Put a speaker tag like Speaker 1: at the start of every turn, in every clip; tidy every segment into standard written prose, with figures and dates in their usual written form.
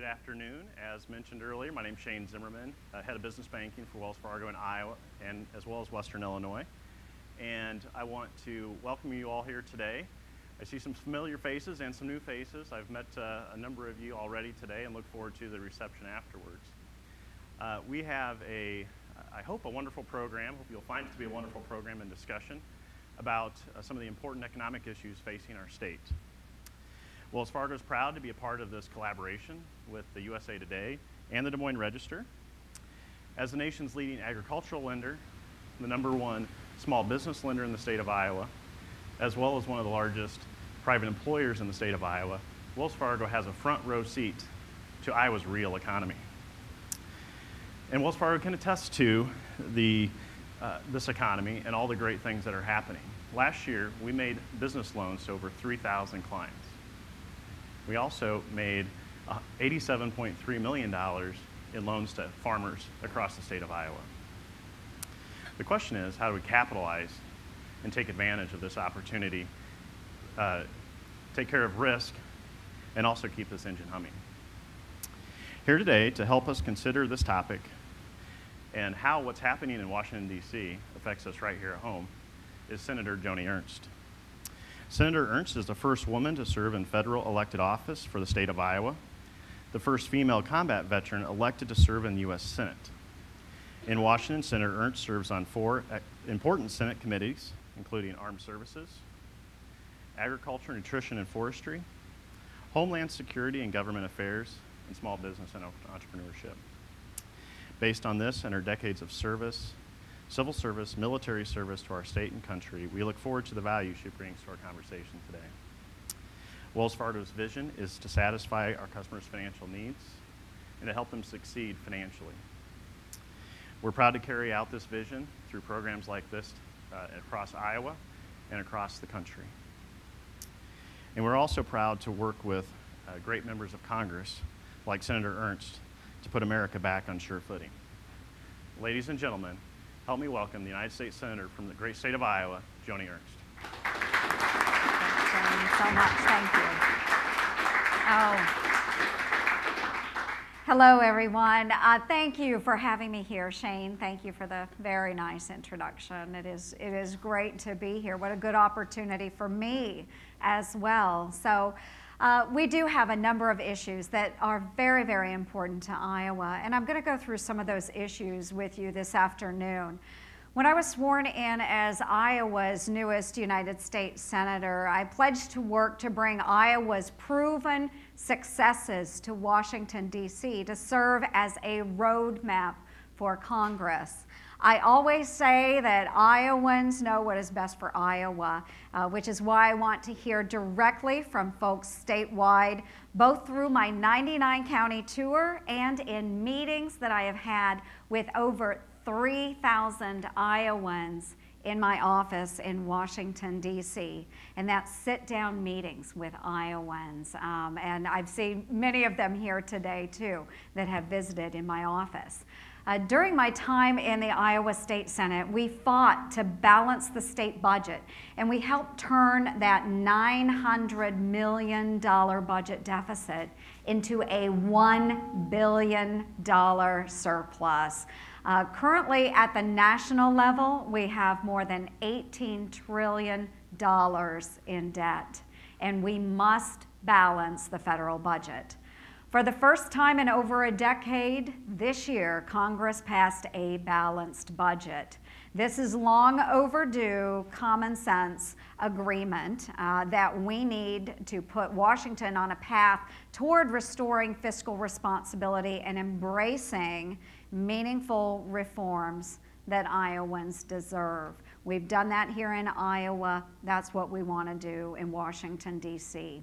Speaker 1: Good afternoon. As mentioned earlier, my name is Shane Zimmerman, Head of Business Banking for Wells Fargo in Iowa, and as well as Western Illinois. And I want to welcome you all here today. I see some familiar faces and some new faces. I've met a number of you already today and look forward to the reception afterwards. We have I hope, a wonderful program. Hope you'll find it to be a wonderful program and discussion about some of the important economic issues facing our state. Wells Fargo is proud to be a part of this collaboration with the USA Today and the Des Moines Register. As the nation's leading agricultural lender, the #1 small business lender in the state of Iowa, as well as one of the largest private employers in the state of Iowa, Wells Fargo has a front row seat to Iowa's real economy. And Wells Fargo can attest to this economy and all the great things that are happening. Last year, we made business loans to over 3,000 clients. We also made $87.3 million in loans to farmers across the state of Iowa. The question is, how do we capitalize and take advantage of this opportunity, take care of risk, and also keep this engine humming? Here today to help us consider this topic and how what's happening in Washington, D.C. affects us right here at home is Senator Joni Ernst. Senator Ernst is the first woman to serve in federal elected office for the state of Iowa, the first female combat veteran elected to serve in the U.S. Senate. In Washington, Senator Ernst serves on 4 important Senate committees, including Armed Services, Agriculture, Nutrition and Forestry, Homeland Security and Government Affairs, and Small Business and Entrepreneurship. Based on this and her decades of service, civil service, military service to our state and country, we look forward to the value she brings to our conversation today. Wells Fargo's vision is to satisfy our customers' financial needs and to help them succeed financially. We're proud to carry out this vision through programs like this across Iowa and across the country. And we're also proud to work with great members of Congress like Senator Ernst to put America back on sure footing. Ladies and gentlemen, help me welcome the United States Senator from the great state of Iowa, Joni Ernst.
Speaker 2: Thank you so much. Thank you. Hello, everyone. Thank you for having me here, Shane. Thank you for the very nice introduction. It is great to be here. What a good opportunity for me as well. So. We do have a number of issues that are very, very important to Iowa, and I'm going to go through some of those issues with you this afternoon. When I was sworn in as Iowa's newest United States Senator, I pledged to work to bring Iowa's proven successes to Washington, D.C. to serve as a roadmap for Congress. I always say that Iowans know what is best for Iowa, which is why I want to hear directly from folks statewide, both through my 99-county tour and in meetings that I have had with over 3,000 Iowans in my office in Washington, D.C., and that's sit-down meetings with Iowans. And I've seen many of them here today, too, that have visited in my office. During my time in the Iowa State Senate, we fought to balance the state budget, and we helped turn that $900 million budget deficit into a $1 billion surplus. Currently, at the national level, we have more than $18 trillion in debt, and we must balance the federal budget. For the first time in over a decade, this year, Congress passed a balanced budget. This is long overdue common sense agreement that we need to put Washington on a path toward restoring fiscal responsibility and embracing meaningful reforms that Iowans deserve. We've done that here in Iowa. That's what we want to do in Washington, D.C.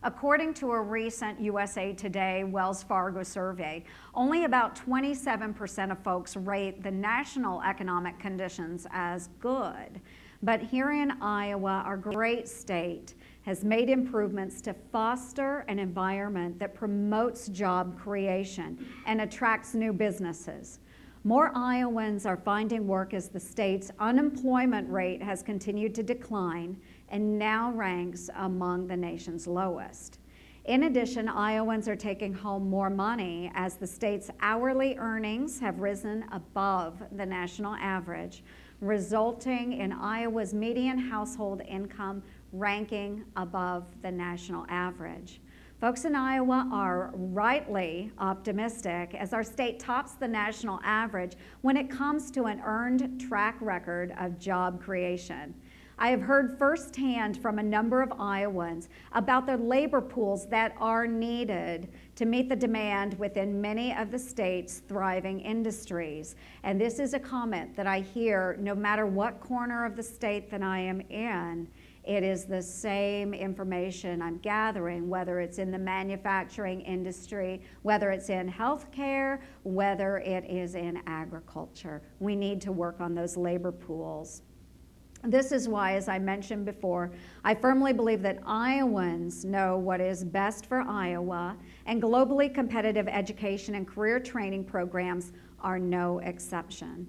Speaker 2: According to a recent USA Today Wells Fargo survey, only about 27% of folks rate the national economic conditions as good. But here in Iowa, our great state has made improvements to foster an environment that promotes job creation and attracts new businesses. More Iowans are finding work as the state's unemployment rate has continued to decline and now ranks among the nation's lowest. In addition, Iowans are taking home more money as the state's hourly earnings have risen above the national average, resulting in Iowa's median household income ranking above the national average. Folks in Iowa are rightly optimistic as our state tops the national average when it comes to an earned track record of job creation. I have heard firsthand from a number of Iowans about the labor pools that are needed to meet the demand within many of the state's thriving industries. And this is a comment that I hear no matter what corner of the state that I am in. It is the same information I'm gathering, whether it's in the manufacturing industry, whether it's in healthcare, whether it is in agriculture. We need to work on those labor pools. This is why, as I mentioned before, I firmly believe that Iowans know what is best for Iowa, and globally competitive education and career training programs are no exception.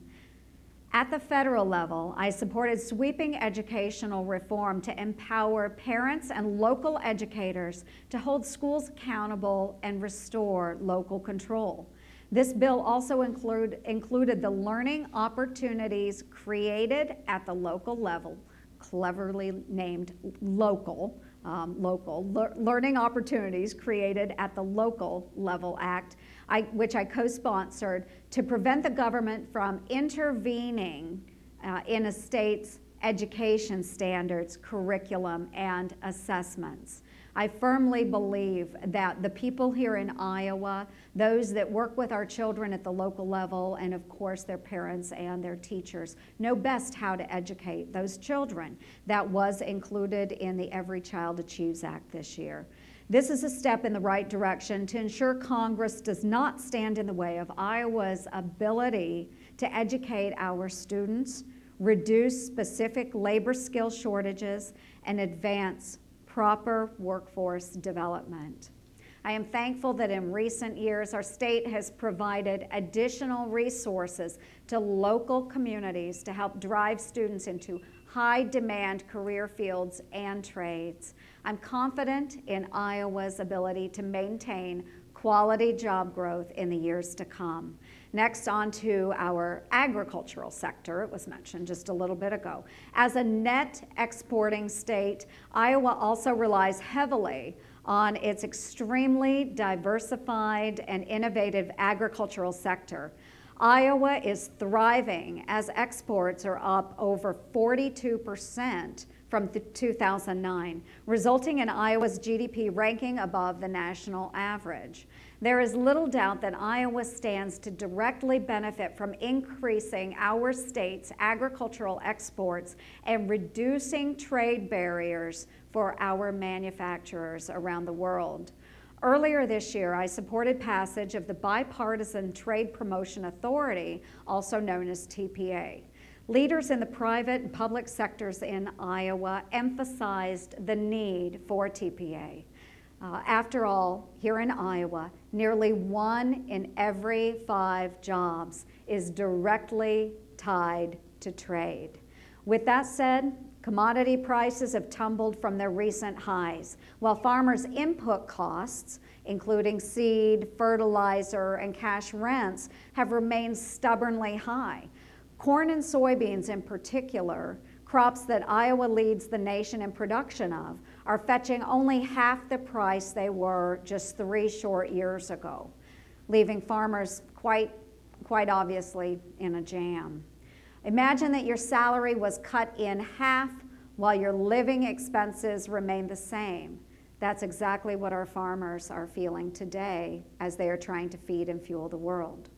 Speaker 2: At the federal level, I supported sweeping educational reform to empower parents and local educators to hold schools accountable and restore local control. This bill also included the learning opportunities created at the local level, cleverly named local, Learning Opportunities Created at the Local Level Act, which I co-sponsored to prevent the government from intervening in a state's education standards, curriculum, and assessments. I firmly believe that the people here in Iowa, those that work with our children at the local level, and of course their parents and their teachers, know best how to educate those children. That was included in the Every Child Achieves Act this year. This is a step in the right direction to ensure Congress does not stand in the way of Iowa's ability to educate our students, reduce specific labor skill shortages, and advance proper workforce development. I am thankful that in recent years our state has provided additional resources to local communities to help drive students into high-demand career fields and trades. I'm confident in Iowa's ability to maintain quality job growth in the years to come. Next, on to our agricultural sector. It was mentioned just a little bit ago. As a net exporting state, Iowa also relies heavily on its extremely diversified and innovative agricultural sector. Iowa is thriving as exports are up over 42% from 2009, resulting in Iowa's GDP ranking above the national average. There is little doubt that Iowa stands to directly benefit from increasing our state's agricultural exports and reducing trade barriers for our manufacturers around the world. Earlier this year, I supported passage of the Bipartisan Trade Promotion Authority, also known as TPA. Leaders in the private and public sectors in Iowa emphasized the need for TPA. After all, here in Iowa, nearly 1 in every 5 jobs is directly tied to trade. With that said, commodity prices have tumbled from their recent highs, while farmers' input costs, including seed, fertilizer, and cash rents, have remained stubbornly high. Corn and soybeans in particular, crops that Iowa leads the nation in production of, are fetching only half the price they were just 3 short years ago, leaving farmers quite obviously in a jam. Imagine that your salary was cut in half while your living expenses remain the same. That's exactly what our farmers are feeling today as they are trying to feed and fuel the world.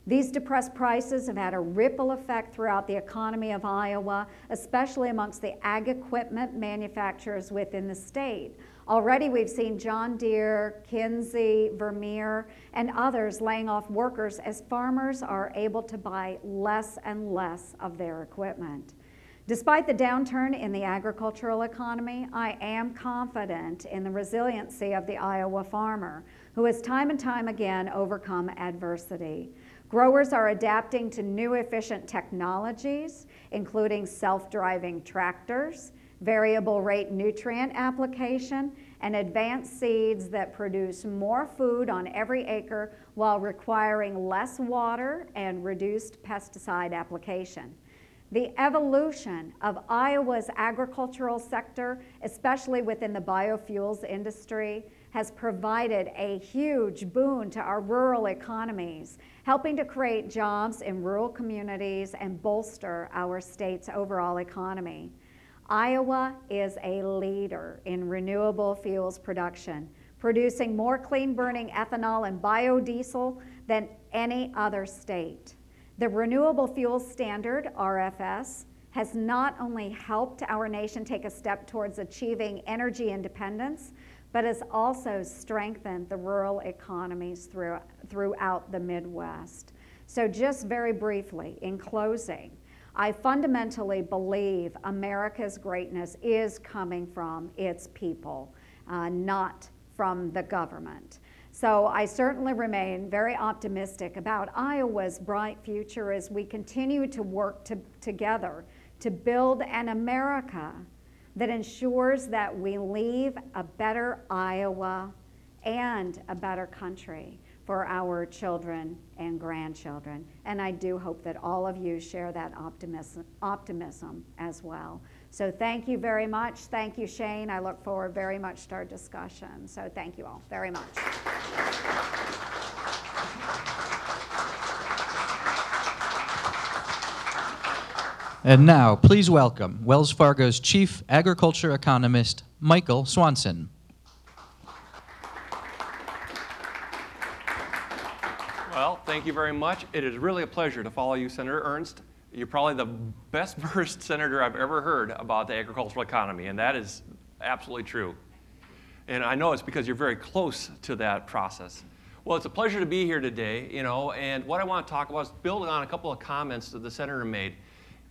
Speaker 2: These depressed prices have had a ripple effect throughout the economy of Iowa, especially amongst the ag equipment manufacturers within the state. Already we've seen John Deere, Kinsey, Vermeer, and others laying off workers as farmers are able to buy less and less of their equipment. Despite the downturn in the agricultural economy, I am confident in the resiliency of the Iowa farmer, who has time and time again overcome adversity. Growers are adapting to new efficient technologies, including self-driving tractors, variable rate nutrient application, and advanced seeds that produce more food on every acre while requiring less water and reduced pesticide application. The evolution of Iowa's agricultural sector, especially within the biofuels industry, has provided a huge boon to our rural economies, helping to create jobs in rural communities and bolster our state's overall economy. Iowa is a leader in renewable fuels production, producing more clean-burning ethanol and biodiesel than any other state. The Renewable Fuels Standard, RFS, has not only helped our nation take a step towards achieving energy independence, but has also strengthened the rural economies throughout the Midwest. So just very briefly, in closing, I fundamentally believe America's greatness is coming from its people, not from the government. So I certainly remain very optimistic about Iowa's bright future as we continue to work together to build an America that ensures that we leave a better Iowa and a better country for our children and grandchildren. And I do hope that all of you share that optimism as well. So thank you very much. Thank you, Shane. I look forward very much to our discussion. So thank you all very much.
Speaker 3: And now, please welcome Wells Fargo's Chief Agriculture Economist, Michael Swanson.
Speaker 4: Well, thank you very much. It is really a pleasure to follow you, Senator Ernst. You're probably the best versed senator I've ever heard about the agricultural economy, and that is absolutely true. And I know it's because you're very close to that process. Well, it's a pleasure to be here today, and what I want to talk about is building on a couple of comments that the senator made.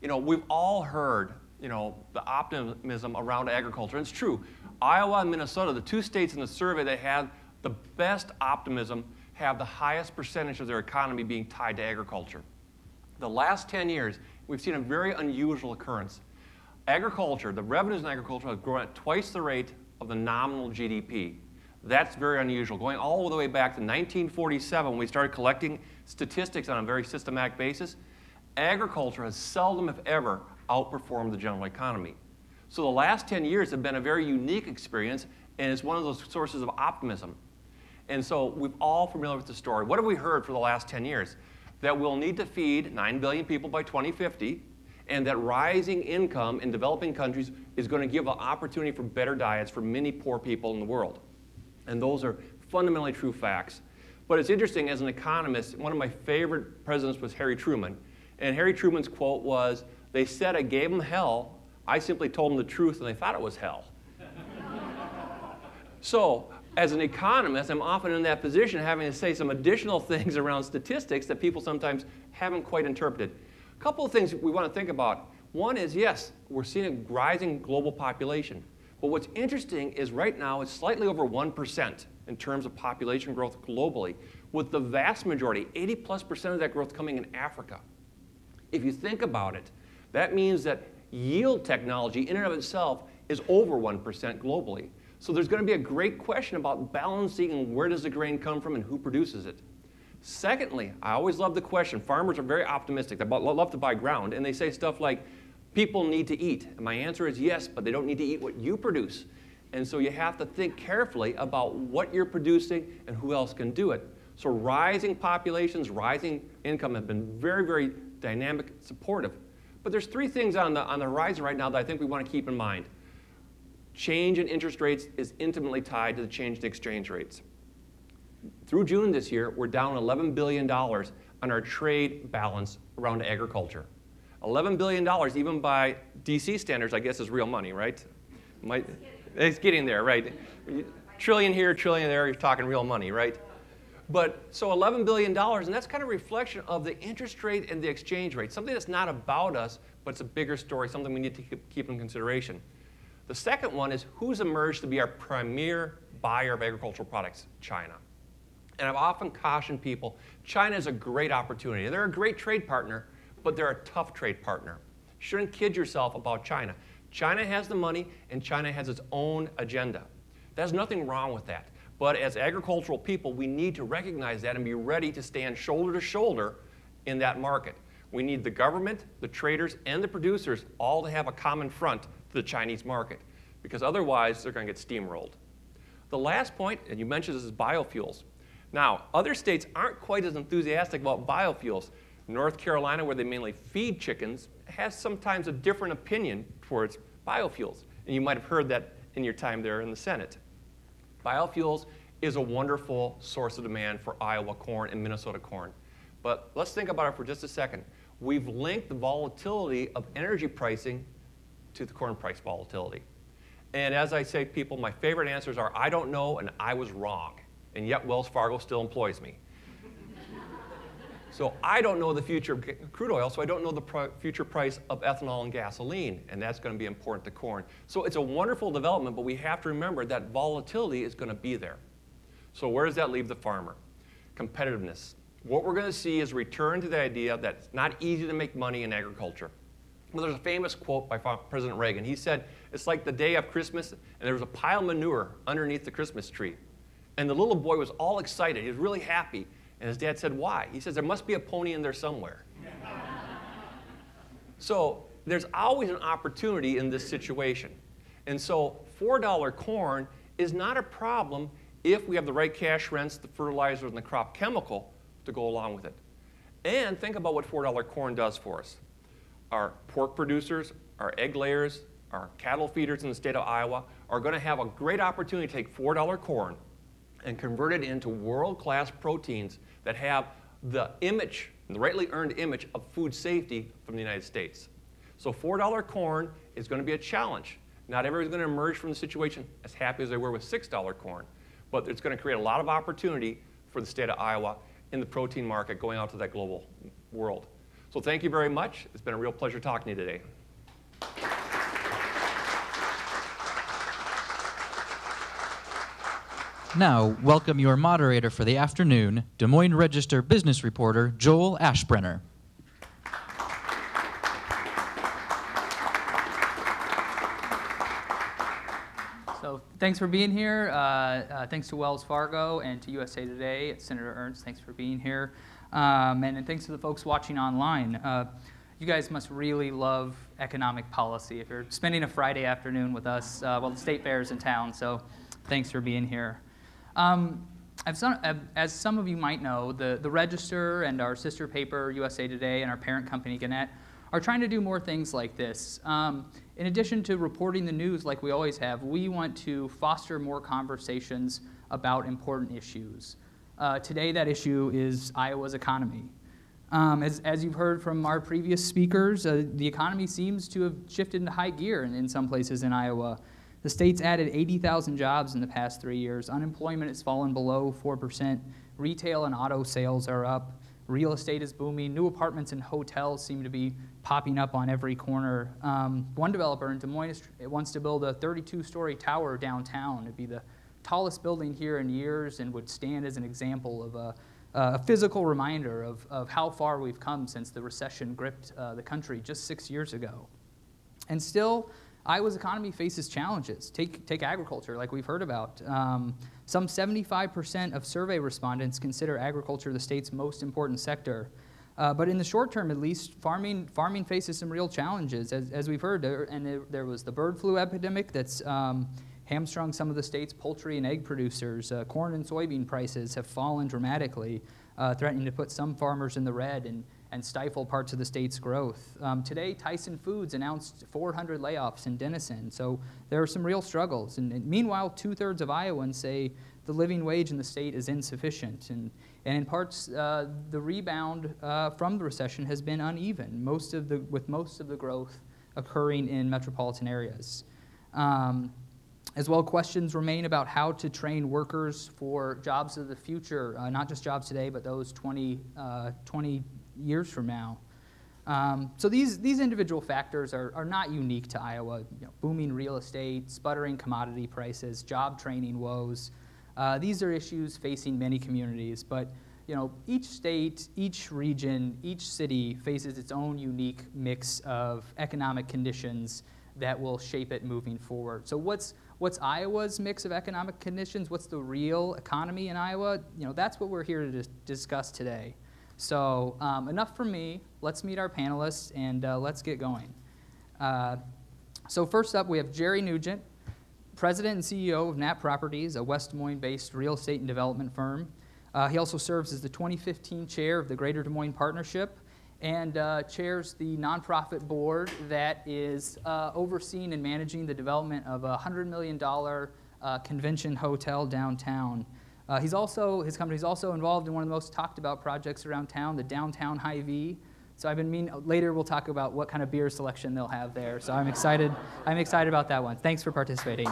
Speaker 4: We've all heard, the optimism around agriculture. And it's true. Iowa and Minnesota, the two states in the survey that had the best optimism, have the highest percentage of their economy being tied to agriculture. The last 10 years, we've seen a very unusual occurrence. Agriculture, the revenues in agriculture have grown at twice the rate of the nominal GDP. That's very unusual. Going all the way back to 1947, when we started collecting statistics on a very systematic basis, agriculture has seldom, if ever, outperformed the general economy. So the last 10 years have been a very unique experience, and it's one of those sources of optimism. And so we're all familiar with the story. What have we heard for the last 10 years? That we'll need to feed 9 billion people by 2050, and that rising income in developing countries is going to give an opportunity for better diets for many poor people in the world. And those are fundamentally true facts. But it's interesting, as an economist, one of my favorite presidents was Harry Truman. And Harry Truman's quote was, "They said I gave them hell. I simply told them the truth, and they thought it was hell." So, as an economist, I'm often in that position having to say some additional things around statistics that people sometimes haven't quite interpreted. A couple of things we want to think about. One is, yes, we're seeing a rising global population. But what's interesting is right now it's slightly over 1% in terms of population growth globally, with the vast majority, 80+% of that growth coming in Africa. If you think about it, that means that yield technology in and of itself is over 1% globally. So there's going to be a great question about balancing where does the grain come from and who produces it. Secondly, I always love the question. Farmers are very optimistic. They love to buy ground, and they say stuff like, people need to eat. And my answer is yes, but they don't need to eat what you produce. And so you have to think carefully about what you're producing and who else can do it. So rising populations, rising income have been very, very dynamic, supportive. But there's three things on the horizon right now that I think we want to keep in mind. Change in interest rates is intimately tied to the change in exchange rates. Through June this year, we're down $11 billion on our trade balance around agriculture. $11 billion, even by DC standards, I guess is real money, right? It's getting there, right? Trillion here, trillion there, you're talking real money, right? But so $11 billion, and that's kind of a reflection of the interest rate and the exchange rate, something that's not about us, but it's a bigger story, something we need to keep in consideration. The second one is who's emerged to be our premier buyer of agricultural products? China. And I've often cautioned people, China is a great opportunity. They're a great trade partner, but they're a tough trade partner. You shouldn't kid yourself about China. China has the money, and China has its own agenda. There's nothing wrong with that. But as agricultural people, we need to recognize that and be ready to stand shoulder to shoulder in that market. We need the government, the traders, and the producers all to have a common front to the Chinese market, because otherwise they're going to get steamrolled. The last point, and you mentioned this, is biofuels. Now, other states aren't quite as enthusiastic about biofuels. North Carolina, where they mainly feed chickens, has sometimes a different opinion towards biofuels. And you might have heard that in your time there in the Senate. Biofuels is a wonderful source of demand for Iowa corn and Minnesota corn. But let's think about it for just a second. We've linked the volatility of energy pricing to the corn price volatility. And as I say, people, my favorite answers are, I don't know and I was wrong. And yet Wells Fargo still employs me. So I don't know the future of crude oil, so I don't know the future price of ethanol and gasoline, and that's going to be important to corn. So it's a wonderful development, but we have to remember that volatility is going to be there. So where does that leave the farmer? Competitiveness. What we're going to see is return to the idea that it's not easy to make money in agriculture. Well, there's a famous quote by President Reagan. He said, it's like the day of Christmas, and there was a pile of manure underneath the Christmas tree. And the little boy was all excited. He was really happy. And his dad said, why? He says, there must be a pony in there somewhere. So there's always an opportunity in this situation. And so $4 corn is not a problem if we have the right cash rents, the fertilizer, and the crop chemical to go along with it. And think about what $4 corn does for us. Our pork producers, our egg layers, our cattle feeders in the state of Iowa are going to have a great opportunity to take $4 corn and convert it into world-class proteins that have the image, the rightly earned image of food safety from the United States. So $4 corn is going to be a challenge. Not everyone's going to emerge from the situation as happy as they were with $6 corn, but it's going to create a lot of opportunity for the state of Iowa in the protein market going out to that global world. So thank you very much. It's been a real pleasure talking to you today.
Speaker 3: Now, welcome your moderator for the afternoon, Des Moines Register business reporter, Joel Ashbrenner.
Speaker 5: So thanks for being here. Thanks to Wells Fargo and to USA Today. Senator Ernst, thanks for being here. And thanks to the folks watching online. You guys must really love economic policy if you're spending a Friday afternoon with us. Well, the state fair is in town, so thanks for being here. As some of you might know, the Register and our sister paper, USA Today, and our parent company, Gannett, are trying to do more things like this. In addition to reporting the news like we always have, we want to foster more conversations about important issues. Today, that issue is Iowa's economy. As you've heard from our previous speakers, the economy seems to have shifted into high gear in some places in Iowa. The state's added 80,000 jobs in the past 3 years. Unemployment has fallen below 4%. Retail and auto sales are up. Real estate is booming. New apartments and hotels seem to be popping up on every corner. One developer in Des Moines wants to build a 32-story tower downtown. It'd be the tallest building here in years and would stand as an example of a physical reminder of how far we've come since the recession gripped the country just 6 years ago. And still, Iowa's economy faces challenges. Take agriculture, like we've heard about. Some 75% of survey respondents consider agriculture the state's most important sector. But in the short term, at least, farming faces some real challenges, as we've heard. There was the bird flu epidemic that's hamstrung some of the state's poultry and egg producers. Corn and soybean prices have fallen dramatically, threatening to put some farmers in the red and stifle parts of the state's growth. Today, Tyson Foods announced 400 layoffs in Denison, so there are some real struggles. And meanwhile, 2/3 of Iowans say the living wage in the state is insufficient. And in parts, the rebound from the recession has been uneven, with most of the growth occurring in metropolitan areas. As well, questions remain about how to train workers for jobs of the future, not just jobs today, but those 20 years from now. So these individual factors are not unique to Iowa. Booming real estate, sputtering commodity prices, job training woes. These are issues facing many communities, but each state, each region, each city faces its own unique mix of economic conditions that will shape it moving forward. So what's Iowa's mix of economic conditions? What's the real economy in Iowa? That's what we're here to discuss today. So enough from me. Let's meet our panelists, and let's get going. So first up, we have Jerry Nugent, President and CEO of Nat Properties, a West Des Moines-based real estate and development firm. He also serves as the 2015 chair of the Greater Des Moines Partnership and chairs the nonprofit board that is overseeing and managing the development of a $100 million convention hotel downtown. His company's also involved in one of the most talked about projects around town, the Downtown Hy-Vee. So later we'll talk about what kind of beer selection they'll have there. So I'm excited about that one. Thanks for participating.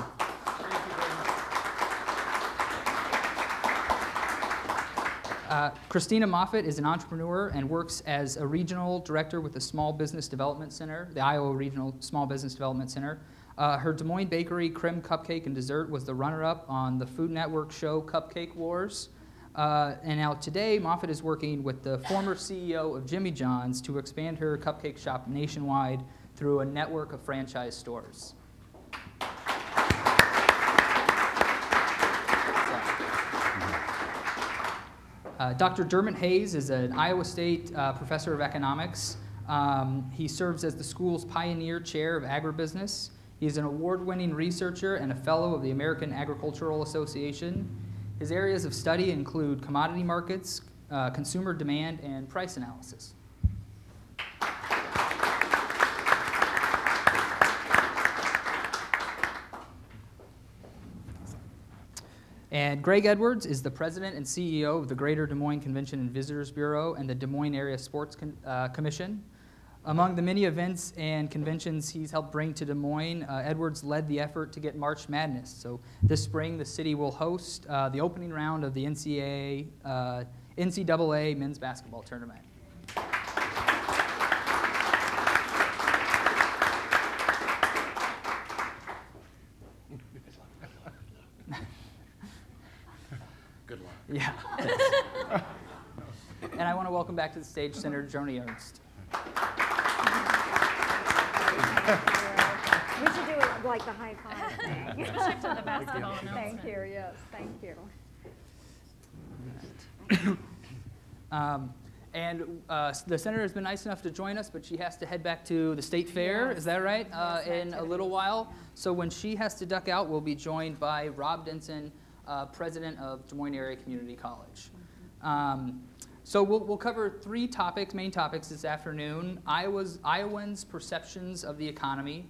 Speaker 5: Christina Moffitt is an entrepreneur and works as a regional director with the Small Business Development Center, the Iowa Regional Small Business Development Center. Her Des Moines Bakery Creme Cupcake and Dessert was the runner-up on the Food Network show Cupcake Wars. And now today, Moffitt is working with the former CEO of Jimmy John's to expand her cupcake shop nationwide through a network of franchise stores. Dr. Dermot Hayes is an Iowa State professor of economics. He serves as the school's pioneer chair of agribusiness. He's an award-winning researcher and a fellow of the American Agricultural Association. His areas of study include commodity markets, consumer demand, and price analysis. And Greg Edwards is the president and CEO of the Greater Des Moines Convention and Visitors Bureau and the Des Moines Area Sports Commission. Among the many events and conventions he's helped bring to Des Moines, Edwards led the effort to get March Madness. So this spring, the city will host the opening round of the NCAA men's basketball tournament.
Speaker 6: Good luck.
Speaker 5: Yeah. And I want to welcome back to the stage Senator Joni Ernst.
Speaker 2: We should do it like the high five thing.
Speaker 7: Shift to the basketball announcement.
Speaker 2: Thank you, yes, thank you.
Speaker 5: The senator has been nice enough to join us, but she has to head back to the state fair. Is that right?
Speaker 7: Yes,
Speaker 5: in a little while. So when she has to duck out, we'll be joined by Rob Denson, president of Des Moines Area Community College. So we'll cover three main topics this afternoon: Iowans' perceptions of the economy,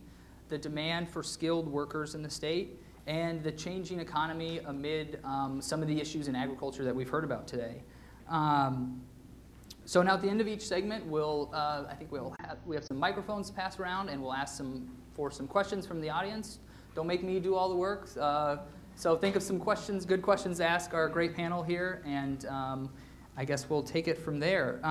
Speaker 5: the demand for skilled workers in the state, and the changing economy amid some of the issues in agriculture that we've heard about today. So now at the end of each segment, we have some microphones to pass around, and we'll ask for some questions from the audience. Don't make me do all the work. So think of some questions, good questions to ask our great panel here, and I guess we'll take it from there.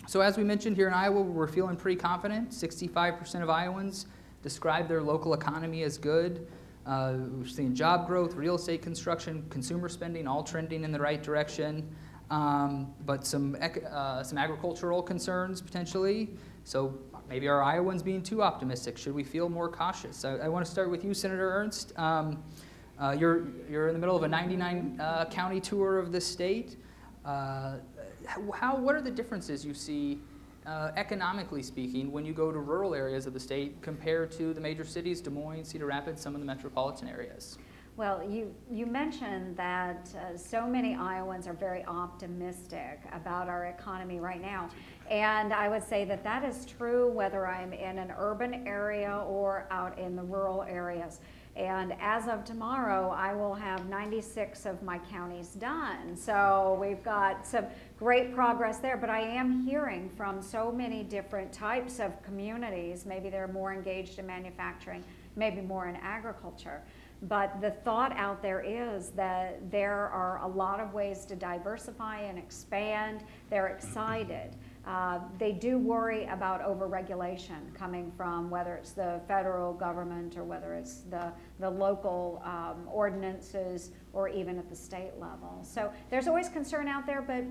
Speaker 5: So as we mentioned, here in Iowa, we're feeling pretty confident. 65% of Iowans describe their local economy as good. We're seeing job growth, real estate construction, consumer spending, all trending in the right direction. But some agricultural concerns potentially. So maybe are Iowans being too optimistic? Should we feel more cautious? I want to start with you, Senator Ernst. You're in the middle of a 99 county tour of the state. What are the differences you see, economically speaking, when you go to rural areas of the state compared to the major cities, Des Moines, Cedar Rapids, some of the metropolitan areas?
Speaker 2: Well, you mentioned that so many Iowans are very optimistic about our economy right now. And I would say that that is true whether I'm in an urban area or out in the rural areas. And as of tomorrow, I will have 96 of my counties done. So we've got some great progress there, but I am hearing from so many different types of communities. Maybe they're more engaged in manufacturing, maybe more in agriculture. But the thought out there is that there are a lot of ways to diversify and expand. They're excited. They do worry about overregulation coming from whether it's the federal government or whether it's the local ordinances or even at the state level. So there's always concern out there, but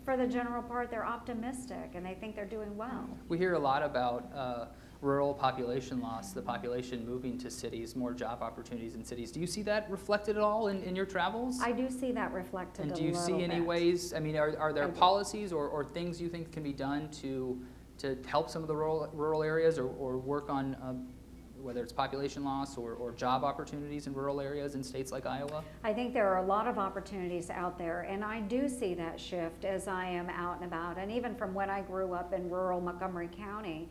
Speaker 2: for the general part, they're optimistic and they think they're doing well.
Speaker 5: We hear a lot about rural population loss, the population moving to cities, more job opportunities in cities. Do you see that reflected at all in your travels?
Speaker 2: I do see that reflected
Speaker 5: and
Speaker 2: a
Speaker 5: do you
Speaker 2: little
Speaker 5: see any
Speaker 2: bit.
Speaker 5: ways, I mean, are there policies or things you think can be done to help some of the rural areas or work on whether it's population loss or job opportunities in rural areas in states like Iowa?
Speaker 2: I think there are a lot of opportunities out there, and I do see that shift as I am out and about. And even from when I grew up in rural Montgomery County,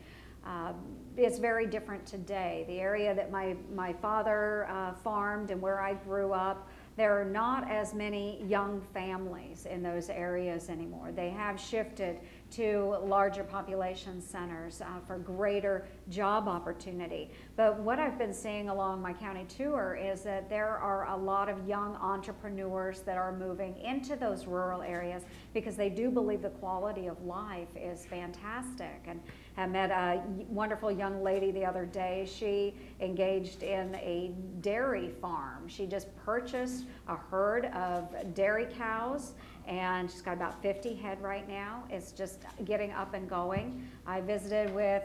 Speaker 2: it's very different today. The area that my father farmed and where I grew up, there are not as many young families in those areas anymore. They have shifted to larger population centers for greater job opportunity. But what I've been seeing along my county tour is that there are a lot of young entrepreneurs that are moving into those rural areas because they do believe the quality of life is fantastic. And I met a wonderful young lady the other day. She engaged in a dairy farm. She just purchased a herd of dairy cows, and she's got about 50 head right now. It's just getting up and going. I visited with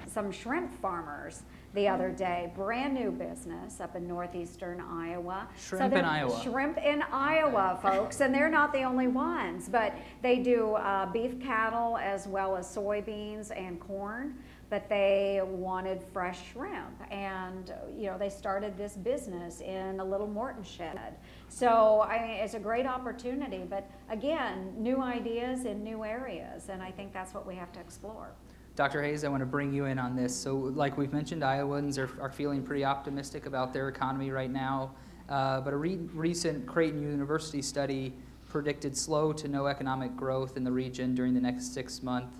Speaker 2: some shrimp farmers the other day. Brand new business up in northeastern Iowa.
Speaker 5: Shrimp in Iowa.
Speaker 2: Shrimp in Iowa, folks, and they're not the only ones, but they do beef cattle as well as soybeans and corn. But they wanted fresh shrimp, and they started this business in a little Morton shed. So I mean, it's a great opportunity, but again, new ideas in new areas, and I think that's what we have to explore.
Speaker 5: Dr. Hayes, I want to bring you in on this. So like we've mentioned, Iowans are feeling pretty optimistic about their economy right now, but a recent Creighton University study predicted slow to no economic growth in the region during the next 6 months.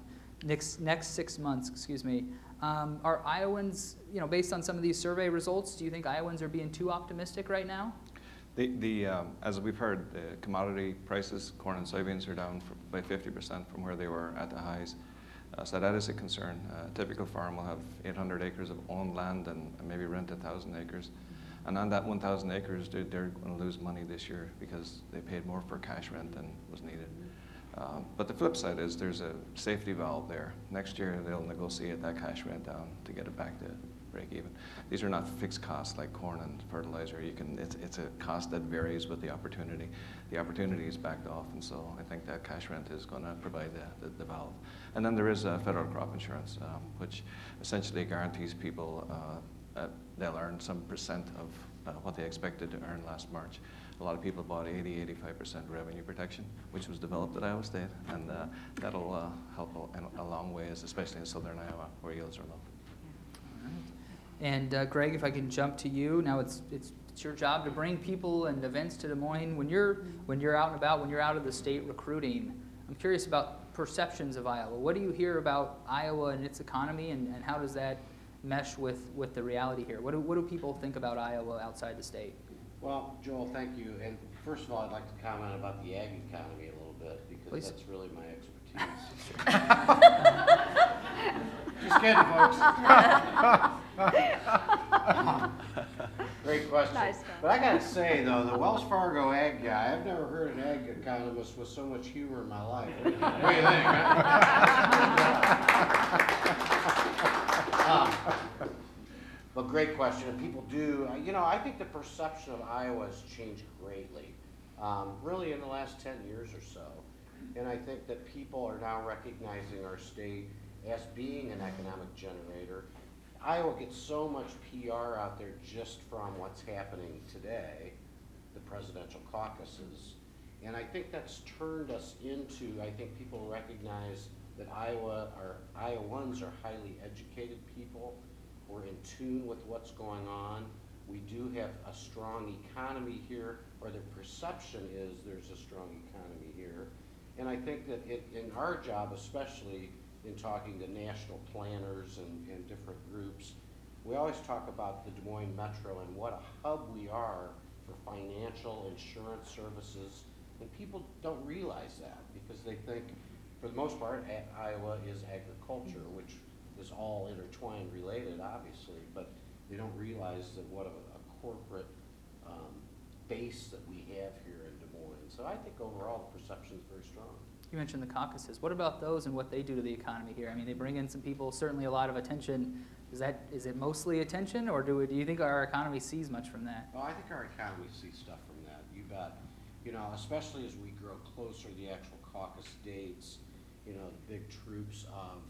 Speaker 5: Are Iowans, based on some of these survey results, do you think Iowans are being too optimistic right now?
Speaker 7: As we've heard, the commodity prices, corn and soybeans, are down by 50% from where they were at the highs. So that is a concern. A typical farm will have 800 acres of owned land and maybe rent 1,000 acres. And on that 1,000 acres, they're going to lose money this year because they paid more for cash rent than was needed. But the flip side is there's a safety valve there. Next year they'll negotiate that cash rent down to get it back to break even. These are not fixed costs like corn and fertilizer. It's a cost that varies with the opportunity. The opportunity is backed off, and so I think that cash rent is going to provide the valve. And then there is federal crop insurance, which essentially guarantees people they'll earn some percent of what they expected to earn last March. A lot of people bought 80–85% revenue protection, which was developed at Iowa State, and that'll help a long ways, especially in southern Iowa where yields are low.
Speaker 5: All right. And Greg, if I can jump to you, now it's your job to bring people and events to Des Moines. When you're out and about, when you're out of the state recruiting, I'm curious about perceptions of Iowa. What do you hear about Iowa and its economy, and how does that mesh with the reality here? What do people think about Iowa outside the state?
Speaker 6: Well, Joel, thank you. And first of all, I'd like to comment about the ag economy a little bit because
Speaker 5: Please.
Speaker 6: that's really my expertise. Just kidding, folks. Great question.
Speaker 2: Nice one.
Speaker 6: But I got to say, though, the Wells Fargo ag guy, I've never heard an ag economist with so much humor in my life. What do you think, huh? But great question. And people do, I think the perception of Iowa has changed greatly, really in the last 10 years or so. And I think that people are now recognizing our state as being an economic generator. Iowa gets so much PR out there just from what's happening today, the presidential caucuses. And I think that's turned us into, I think people recognize that Iowans are highly educated people. We're in tune with what's going on. We do have a strong economy here, or the perception is there's a strong economy here. And I think that in our job, especially in talking to national planners and different groups, we always talk about the Des Moines Metro and what a hub we are for financial insurance services. And people don't realize that because they think, for the most part, Iowa is agriculture, which is all intertwined related, obviously, but they don't realize that what a corporate base that we have here in Des Moines. So I think overall the perception is very strong.
Speaker 5: You mentioned the caucuses. What about those and what they do to the economy here? I mean, they bring in some people, certainly a lot of attention. Is it mostly attention, or do you think our economy sees much from that?
Speaker 6: Well, I think our economy sees stuff from that, you bet. You know, especially as we grow closer to the actual caucus dates, you know, the big troops of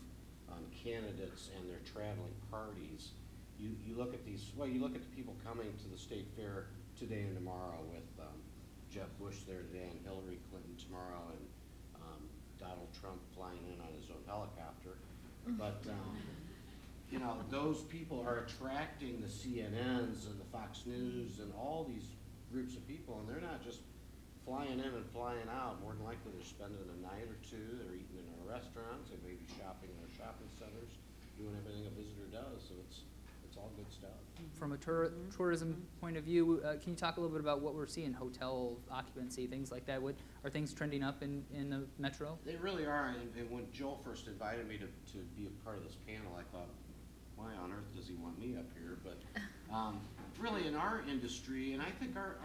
Speaker 6: candidates and their traveling parties. You look at these, well, you look at the people coming to the state fair today and tomorrow with Jeb Bush there today and Hillary Clinton tomorrow and Donald Trump flying in on his own helicopter. But, you know, those people are attracting the CNNs and the Fox News and all these groups of people, and they're not just flying in and flying out. More than likely they're spending a night or two, they're eating in our restaurants, they may be shopping in our shopping centers, doing everything a visitor does, so it's all good stuff.
Speaker 5: From a tourism point of view, can you talk a little bit about what we're seeing, hotel occupancy, things like that? Are things trending up in the metro?
Speaker 6: They really are, and when Joel first invited me to be a part of this panel, I thought, why on earth does he want me up here? But really in our industry, and I think our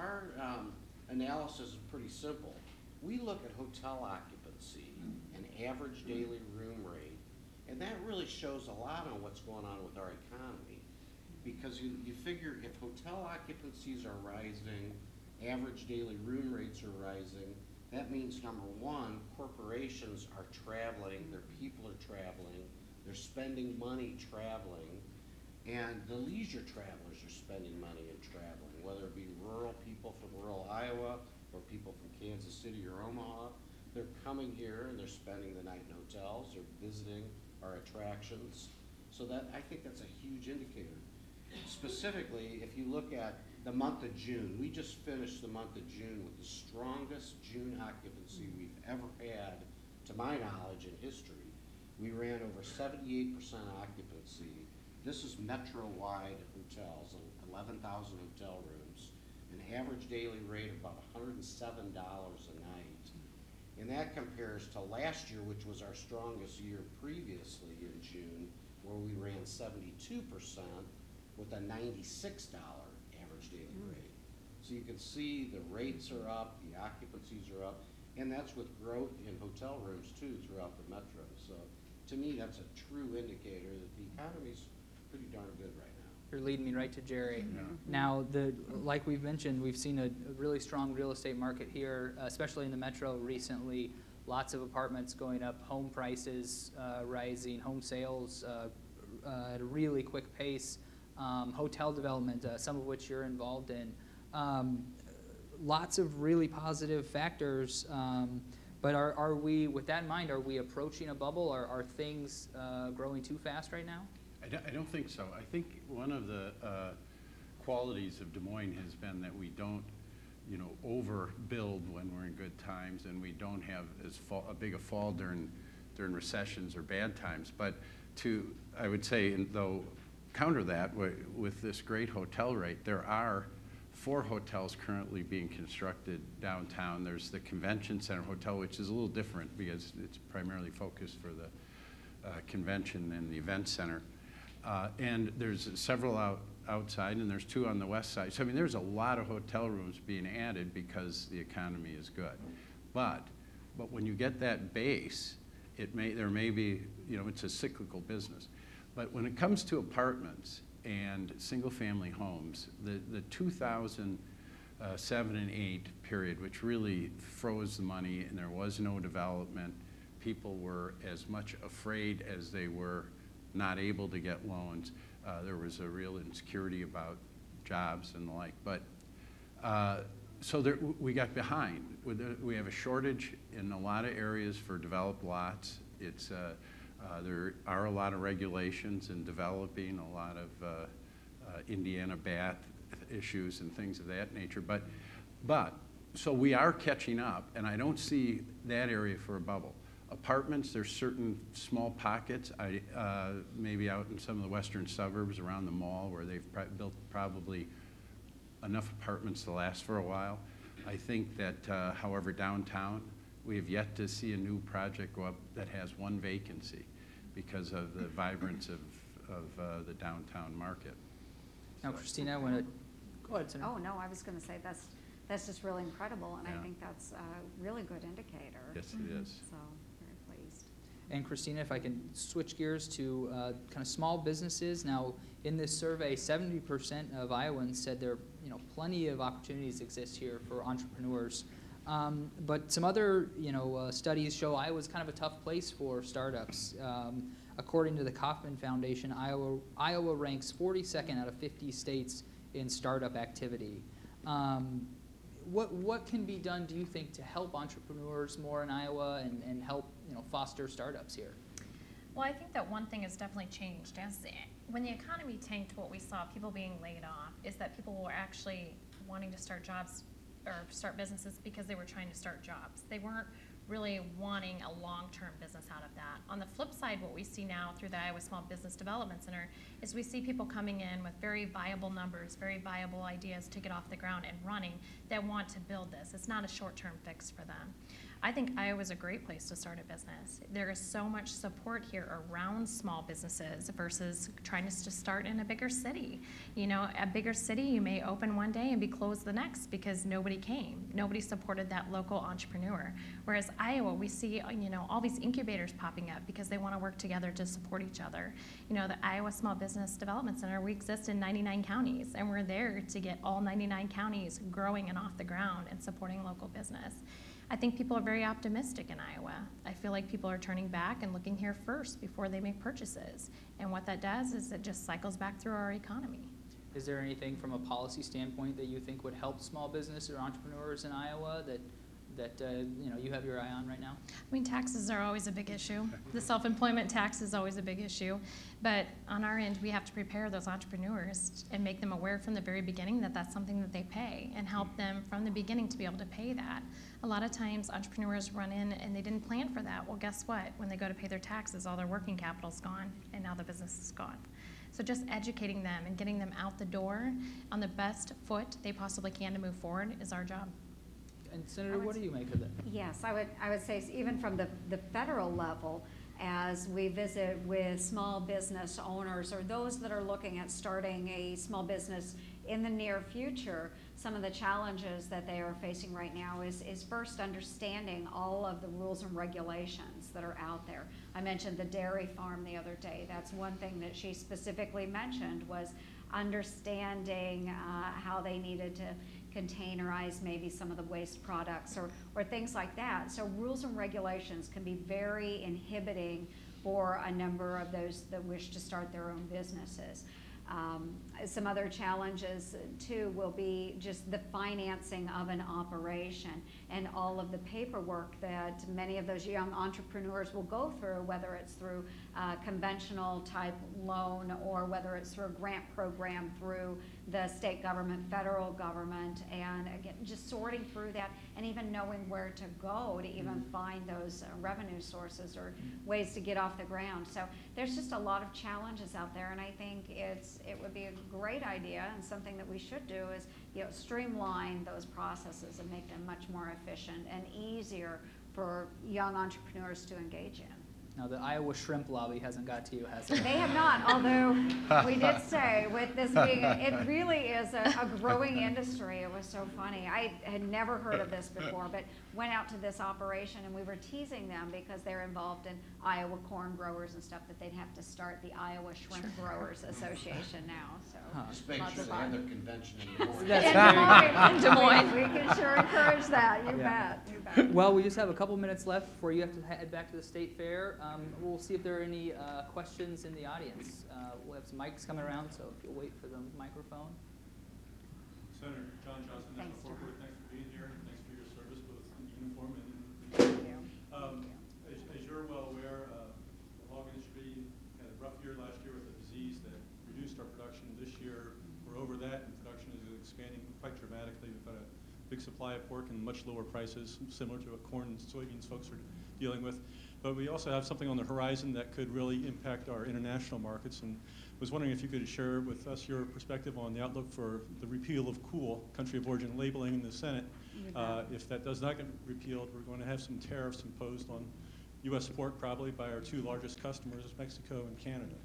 Speaker 6: analysis is pretty simple. We look at hotel occupancy and average daily room rate, and that really shows a lot on what's going on with our economy. Because you figure if hotel occupancies are rising, average daily room rates are rising, that means number one, corporations are traveling, their people are traveling, they're spending money traveling, and the leisure travelers are spending money and traveling, whether it be rural people from rural Iowa or people from Kansas City or Omaha. They're coming here and they're spending the night in hotels, they're visiting our attractions. So I think that's a huge indicator. Specifically, if you look at the month of June, we just finished the month of June with the strongest June occupancy we've ever had, to my knowledge, in history. We ran over 78% occupancy. This is metro-wide hotels, 11,000 hotel rooms, an average daily rate of about $107 a night. And that compares to last year, which was our strongest year previously in June, where we ran 72%. With a $96 average daily rate. So you can see the rates are up, the occupancies are up, and that's with growth in hotel rooms too throughout the metro. So to me, that's a true indicator that the economy's pretty darn good right now.
Speaker 5: You're leading me right to Jerry. Yeah. Now, like we've mentioned, we've seen a really strong real estate market here, especially in the metro recently. Lots of apartments going up, home prices rising, home sales at a really quick pace. Hotel development, some of which you're involved in. Lots of really positive factors, but are we, with that in mind, are we approaching a bubble? Are things growing too fast right now?
Speaker 8: I don't think so. I think one of the qualities of Des Moines has been that we don't, overbuild when we're in good times, and we don't have as big a fall during recessions or bad times. But I would say, though, counter that with this great hotel rate. There are 4 hotels currently being constructed downtown. There's the Convention Center Hotel, which is a little different because it's primarily focused for the convention and the event center. And there's several outside, and there's 2 on the west side. So I mean, there's a lot of hotel rooms being added because the economy is good. But when you get that base, there may be, it's a cyclical business. But when it comes to apartments and single-family homes, the 2007 and 8 period, which really froze the money and there was no development, people were as much afraid as they were not able to get loans. There was a real insecurity about jobs and the like. But so we got behind. We have a shortage in a lot of areas for developed lots. There are a lot of regulations in developing, a lot of Indiana BAT issues and things of that nature. But so we are catching up, and I don't see that area for a bubble. Apartments, there's certain small pockets, maybe out in some of the western suburbs around the mall where they've built probably enough apartments to last for a while. I think that, however, downtown, we have yet to see a new project go up that has 1 vacancy because of the vibrance of the downtown market.
Speaker 5: Now, Christina, I want to go ahead, Senator.
Speaker 2: Oh no, I was going to say that's just really incredible, and
Speaker 8: Yeah.
Speaker 2: I think that's a really good indicator.
Speaker 8: Yes, it is.
Speaker 2: So, very pleased.
Speaker 5: And Christina, if I can switch gears to kind of small businesses. Now, in this survey, 70% of Iowans said there, plenty of opportunities exist here for entrepreneurs. But some other, studies show Iowa's kind of a tough place for startups. According to the Kauffman Foundation, Iowa ranks 42nd out of 50 states in startup activity. What can be done, do you think, to help entrepreneurs more in Iowa and help foster startups here?
Speaker 9: Well, I think that one thing has definitely changed. When the economy tanked, what we saw, people being laid off, is that people were actually wanting to start jobs or start businesses because they were trying to start jobs. They weren't really wanting a long-term business out of that. On the flip side, what we see now through the Iowa Small Business Development Center is we see people coming in with very viable numbers, very viable ideas to get off the ground and running that want to build this. It's not a short-term fix for them. I think Iowa's a great place to start a business. There is so much support here around small businesses versus trying to start in a bigger city. A bigger city, you may open one day and be closed the next because nobody came. Nobody supported that local entrepreneur. Whereas Iowa, we see, all these incubators popping up because they want to work together to support each other. The Iowa Small Business Development Center, we exist in 99 counties, and we're there to get all 99 counties growing and off the ground and supporting local business. I think people are very optimistic in Iowa. I feel like people are turning back and looking here first before they make purchases. And what that does is it just cycles back through our economy.
Speaker 5: Is there anything from a policy standpoint that you think would help small business or entrepreneurs in Iowa that you have your eye on right now?
Speaker 9: I mean, taxes are always a big issue. The self-employment tax is always a big issue. But on our end, we have to prepare those entrepreneurs and make them aware from the very beginning that that's something that they pay and help them from the beginning to be able to pay that. A lot of times entrepreneurs run in and they didn't plan for that. Well, guess what? When they go to pay their taxes, all their working capital's gone and now the business is gone. So just educating them and getting them out the door on the best foot they possibly can to move forward is our job.
Speaker 5: And Senator, what do you make of that?
Speaker 2: Yes, I would say even from the federal level, as we visit with small business owners or those that are looking at starting a small business in the near future, some of the challenges that they are facing right now is first understanding all of the rules and regulations that are out there. I mentioned the dairy farm the other day. That's one thing that she specifically mentioned was understanding how they needed to containerize maybe some of the waste products or things like that. So rules and regulations can be very inhibiting for a number of those that wish to start their own businesses. Some other challenges too will be just the financing of an operation and all of the paperwork that many of those young entrepreneurs will go through, whether it's through a conventional type loan or whether it's through a grant program through the state government, federal government, and again, just sorting through that and even knowing where to go to even find those revenue sources or ways to get off the ground. So there's just a lot of challenges out there, and I think it would be a great idea and something that we should do is streamline those processes and make them much more efficient and easier for young entrepreneurs to engage in.
Speaker 5: Now, the Iowa shrimp lobby hasn't got to you, has it?
Speaker 2: They have not, although we did say with this being, it really is a growing industry. It was so funny. I had never heard of this before, but went out to this operation and we were teasing them because they're involved in Iowa corn growers and stuff that they'd have to start the Iowa Shrimp Growers Association now. So
Speaker 6: Just make
Speaker 2: lots
Speaker 6: sure
Speaker 2: of
Speaker 6: they have
Speaker 2: fun.
Speaker 6: their convention in Des Moines.
Speaker 2: In
Speaker 9: Des Moines.
Speaker 2: We can sure encourage that. You bet. You bet.
Speaker 5: Well, we just have a couple minutes left before you have to head back to the state fair. We'll see if there are any questions in the audience. We'll have some mics coming around, so if you'll wait for the microphone.
Speaker 10: Senator John Johnson,
Speaker 2: Thanks,
Speaker 10: National
Speaker 2: John.
Speaker 10: Board, thanks for being here, and thanks for your service both in uniform and
Speaker 2: Thank you.
Speaker 10: as you're well aware, the hog industry had a rough year last year with a disease that reduced our production. This year, we're over that, and production is expanding quite dramatically. We've got a big supply of pork and much lower prices, similar to what corn and soybeans folks are dealing with. But we also have something on the horizon that could really impact our international markets, and was wondering if you could share with us your perspective on the outlook for the repeal of COOL, country of origin labeling, in the Senate. If that does not get repealed, we're going to have some tariffs imposed on U.S. pork, probably by our two largest customers, Mexico and Canada.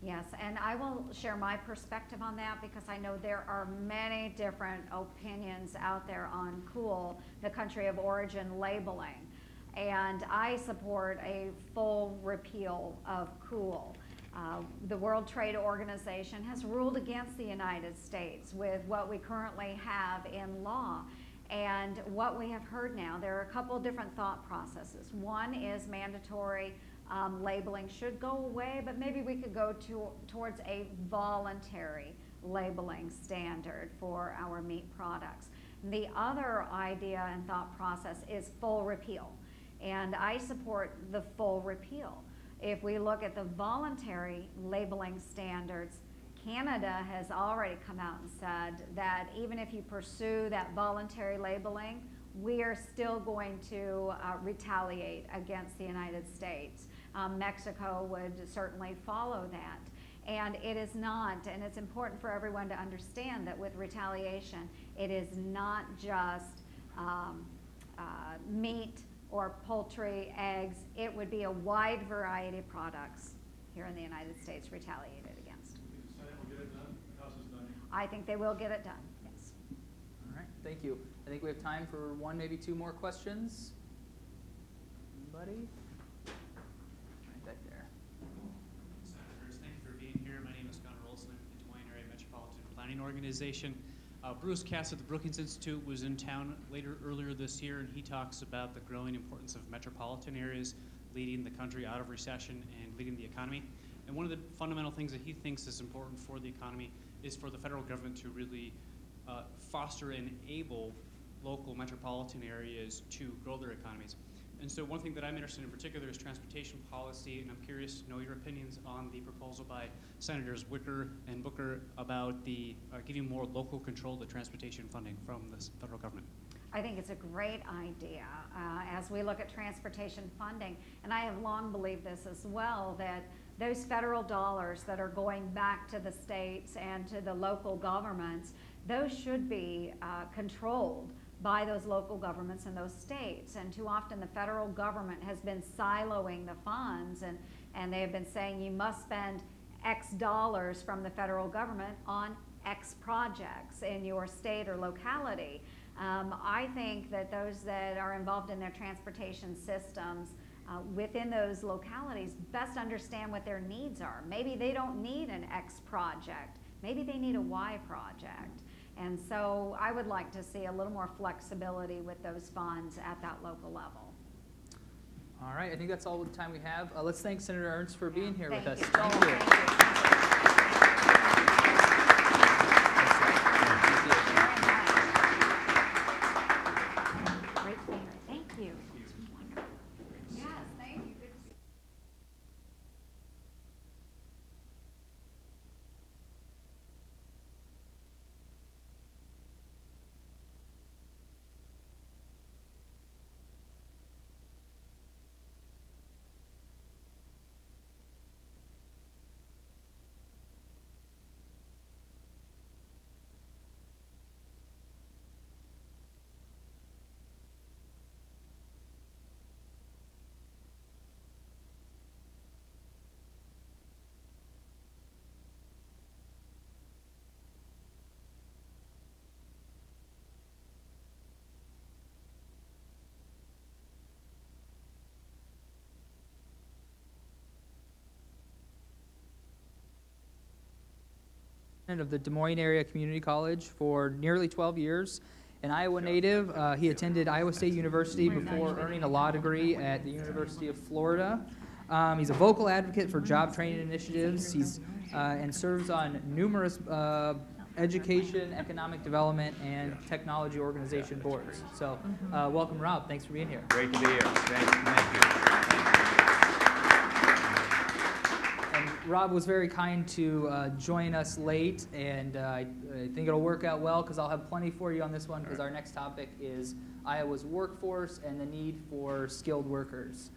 Speaker 2: Yes, and I will share my perspective on that because I know there are many different opinions out there on COOL, the country of origin labeling. And I support a full repeal of COOL. The World Trade Organization has ruled against the United States with what we currently have in law. And what we have heard now, there are a couple of different thought processes. One is mandatory labeling should go away, but maybe we could go towards a voluntary labeling standard for our meat products. The other idea and thought process is full repeal, and I support the full repeal. If we look at the voluntary labeling standards, Canada has already come out and said that even if you pursue that voluntary labeling, we are still going to retaliate against the United States. Mexico would certainly follow that. And it is not, and it's important for everyone to understand that with retaliation, it is not just meat or poultry, eggs. It would be a wide variety of products here in the United States retaliated against.
Speaker 10: The Senate will get it done, the House is done.
Speaker 2: I think they will get it done, yes.
Speaker 5: All right, thank you. I think we have time for one, maybe two more questions. Anybody? Right back there.
Speaker 11: Senators, thank you for being here. My name is Gunnar Olson. I'm with the Des Moines Area Metropolitan Planning Organization. Bruce Cass at the Brookings Institute was in town earlier this year, and he talks about the growing importance of metropolitan areas leading the country out of recession and leading the economy. And one of the fundamental things that he thinks is important for the economy is for the federal government to really foster and enable local metropolitan areas to grow their economies. And so one thing that I'm interested in particular is transportation policy, and I'm curious to know your opinions on the proposal by Senators Wicker and Booker about the giving more local control to transportation funding from the federal government.
Speaker 2: I think it's a great idea as we look at transportation funding, and I have long believed this as well, that those federal dollars that are going back to the states and to the local governments, those should be controlled by those local governments in those states. And too often the federal government has been siloing the funds, and they have been saying you must spend X dollars from the federal government on X projects in your state or locality. I think that those that are involved in their transportation systems within those localities best understand what their needs are. Maybe they don't need an X project, maybe they need a Y project. And so I would like to see a little more flexibility with those funds at that local level.
Speaker 5: All right, I think that's all the time we have. Let's thank Senator Ernst for being here with us.
Speaker 2: Thank you.
Speaker 5: Thank you.
Speaker 2: Great planner. Thank you. Yes, thank you. Good to see you.
Speaker 5: Of the Des Moines Area Community College for nearly 12 years. An Iowa native, he attended Iowa State University before earning a law degree at the University of Florida. He's a vocal advocate for job training initiatives. He's and serves on numerous education, economic development, and technology organization boards. So welcome, Rob. Thanks for being here.
Speaker 4: Great to be here. Thank you.
Speaker 5: Rob was very kind to join us late, and I think it'll work out well because I'll have plenty for you on this one because our next topic is Iowa's workforce and the need for skilled workers.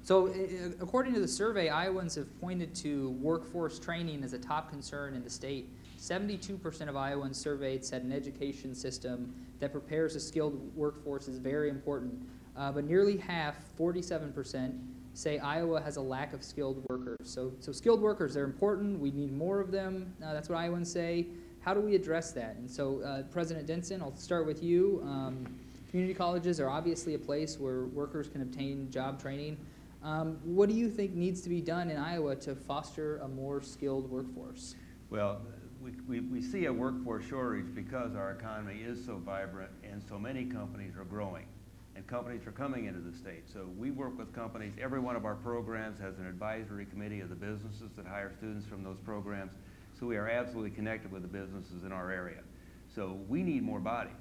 Speaker 5: So according to the survey, Iowans have pointed to workforce training as a top concern in the state. 72% of Iowans surveyed said an education system that prepares a skilled workforce is very important, but nearly half, 47%, say Iowa has a lack of skilled workers. So skilled workers, they're important. We need more of them. That's what Iowans say. How do we address that? And so President Denson, I'll start with you. Community colleges are obviously a place where workers can obtain job training. What do you think needs to be done in Iowa to foster a more skilled workforce?
Speaker 12: Well, we see a workforce shortage because our economy is so vibrant and so many companies are growing and companies are coming into the state. So we work with companies. Every one of our programs has an advisory committee of the businesses that hire students from those programs. So we are absolutely connected with the businesses in our area. So we need more bodies.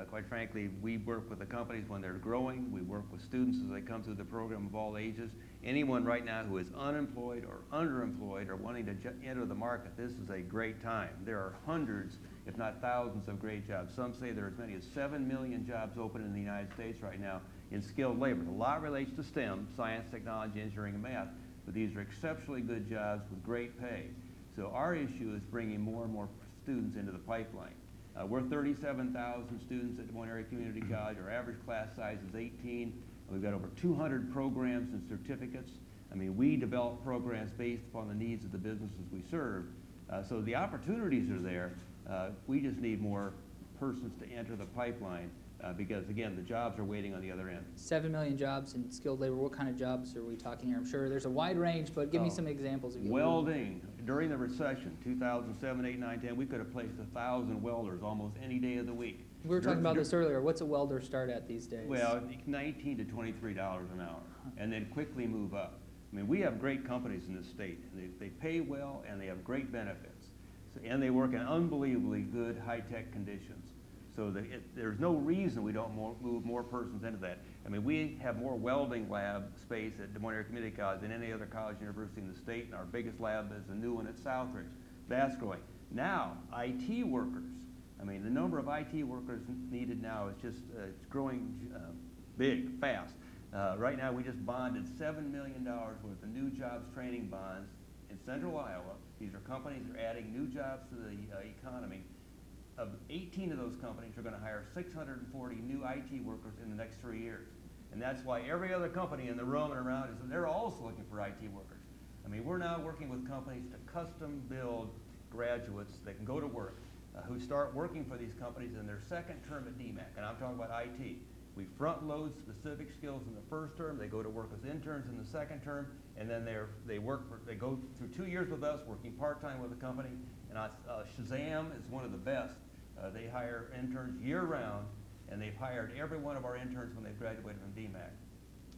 Speaker 12: Quite frankly, we work with the companies when they're growing. We work with students as they come through the program of all ages. Anyone right now who is unemployed or underemployed or wanting to enter the market, this is a great time. There are hundreds, if not thousands, of great jobs. Some say there are as many as 7 million jobs open in the United States right now in skilled labor. A lot relates to STEM, science, technology, engineering, and math, but these are exceptionally good jobs with great pay. So our issue is bringing more and more students into the pipeline. We're 37,000 students at Des Moines Area Community College. Our average class size is 18. We've got over 200 programs and certificates. I mean, we develop programs based upon the needs of the businesses we serve. So the opportunities are there. We just need more persons to enter the pipeline because, again, the jobs are waiting on the other end.
Speaker 5: 7 million jobs in skilled labor. What kind of jobs are we talking here? I'm sure there's a wide range, but give me some examples.
Speaker 12: Welding. During the recession, 2007, 8, 9, 10, we could have placed 1,000 welders almost any day of the week.
Speaker 5: We were talking about this earlier. What's a welder start at these days?
Speaker 12: Well, $19 to $23 an hour, and then quickly move up. I mean, we have great companies in this state. They pay well, and they have great benefits. So, and they work in unbelievably good, high-tech conditions. So there's no reason we don't move more persons into that. I mean, we have more welding lab space at Des Moines Area Community College than any other college university in the state, and our biggest lab is a new one at Southridge. That's growing. Now, IT workers. I mean, the number of IT workers needed now is just it's growing big, fast. Right now, we just bonded $7 million worth of new jobs training bonds in central Iowa. These are companies that are adding new jobs to the economy. Of 18 of those companies are going to hire 640 new IT workers in the next 3 years. And that's why every other company in the room and around is, they're also looking for IT workers. I mean, we're now working with companies to custom build graduates that can go to work, who start working for these companies in their second term at DMAC, and I'm talking about IT. We front load specific skills in the first term, they go to work as interns in the second term, and then they go through 2 years with us, working part-time with the company, and Shazam is one of the best. They hire interns year-round, and they've hired every one of our interns when they've graduated from DMAC.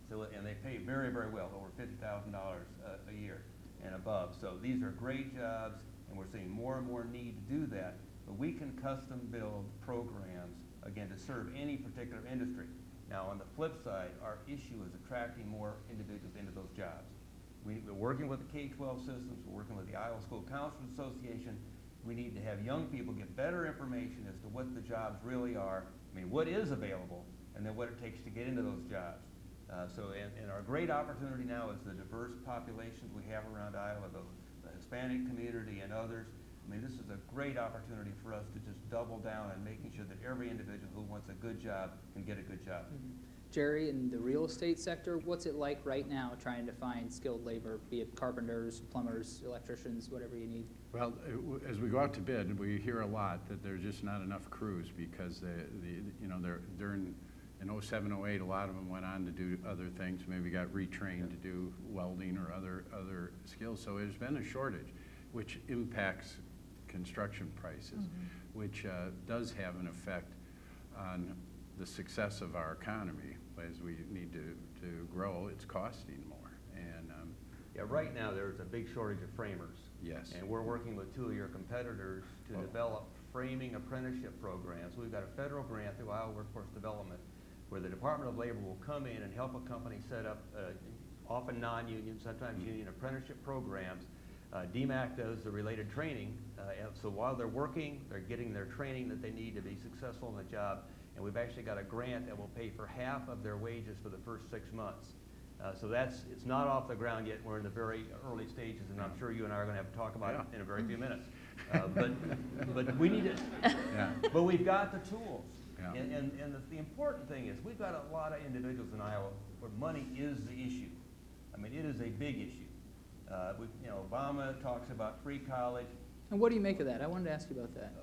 Speaker 12: So, and they pay very, very well, over $50,000 a year and above. So these are great jobs, and we're seeing more and more need to do that. But we can custom build programs, again, to serve any particular industry. Now, on the flip side, our issue is attracting more individuals into those jobs. We're working with the K-12 systems, we're working with the Iowa School Counselors Association. We need to have young people get better information as to what the jobs really are, I mean, what is available, and then what it takes to get into those jobs. And our great opportunity now is the diverse populations we have around Iowa, the Hispanic community and others. I mean, this is a great opportunity for us to just double down on making sure that every individual who wants a good job can get a good job.
Speaker 5: Mm-hmm. Jerry, in the real estate sector, what's it like right now trying to find skilled labor, be it carpenters, plumbers, electricians, whatever you need?
Speaker 8: Well, as we go out to bid, we hear a lot that there's just not enough crews because during in 07, 08, a lot of them went on to do other things, maybe got retrained to do welding or other skills. So there's been a shortage, which impacts construction prices, which does have an effect on the success of our economy. As we need to grow, it's costing more. And
Speaker 12: yeah, right now there's a big shortage of framers.
Speaker 8: Yes.
Speaker 12: And we're working with 2 of your competitors to develop framing apprenticeship programs. We've got a federal grant through Iowa Workforce Development where the Department of Labor will come in and help a company set up often non-union, sometimes union apprenticeship programs. DMAC does the related training, so while they're working, they're getting their training that they need to be successful in the job. And we've actually got a grant that will pay for half of their wages for the first 6 months. So it's not off the ground yet. We're in the very early stages, and I'm sure you and I are going to have to talk about it in a very few minutes. But we need it.
Speaker 8: Yeah.
Speaker 12: But we've got the tools.
Speaker 8: Yeah.
Speaker 12: And the important thing is we've got a lot of individuals in Iowa where money is the issue. I mean, it is a big issue. Obama talks about free college.
Speaker 5: And what do you make of that? I wanted to ask you about that.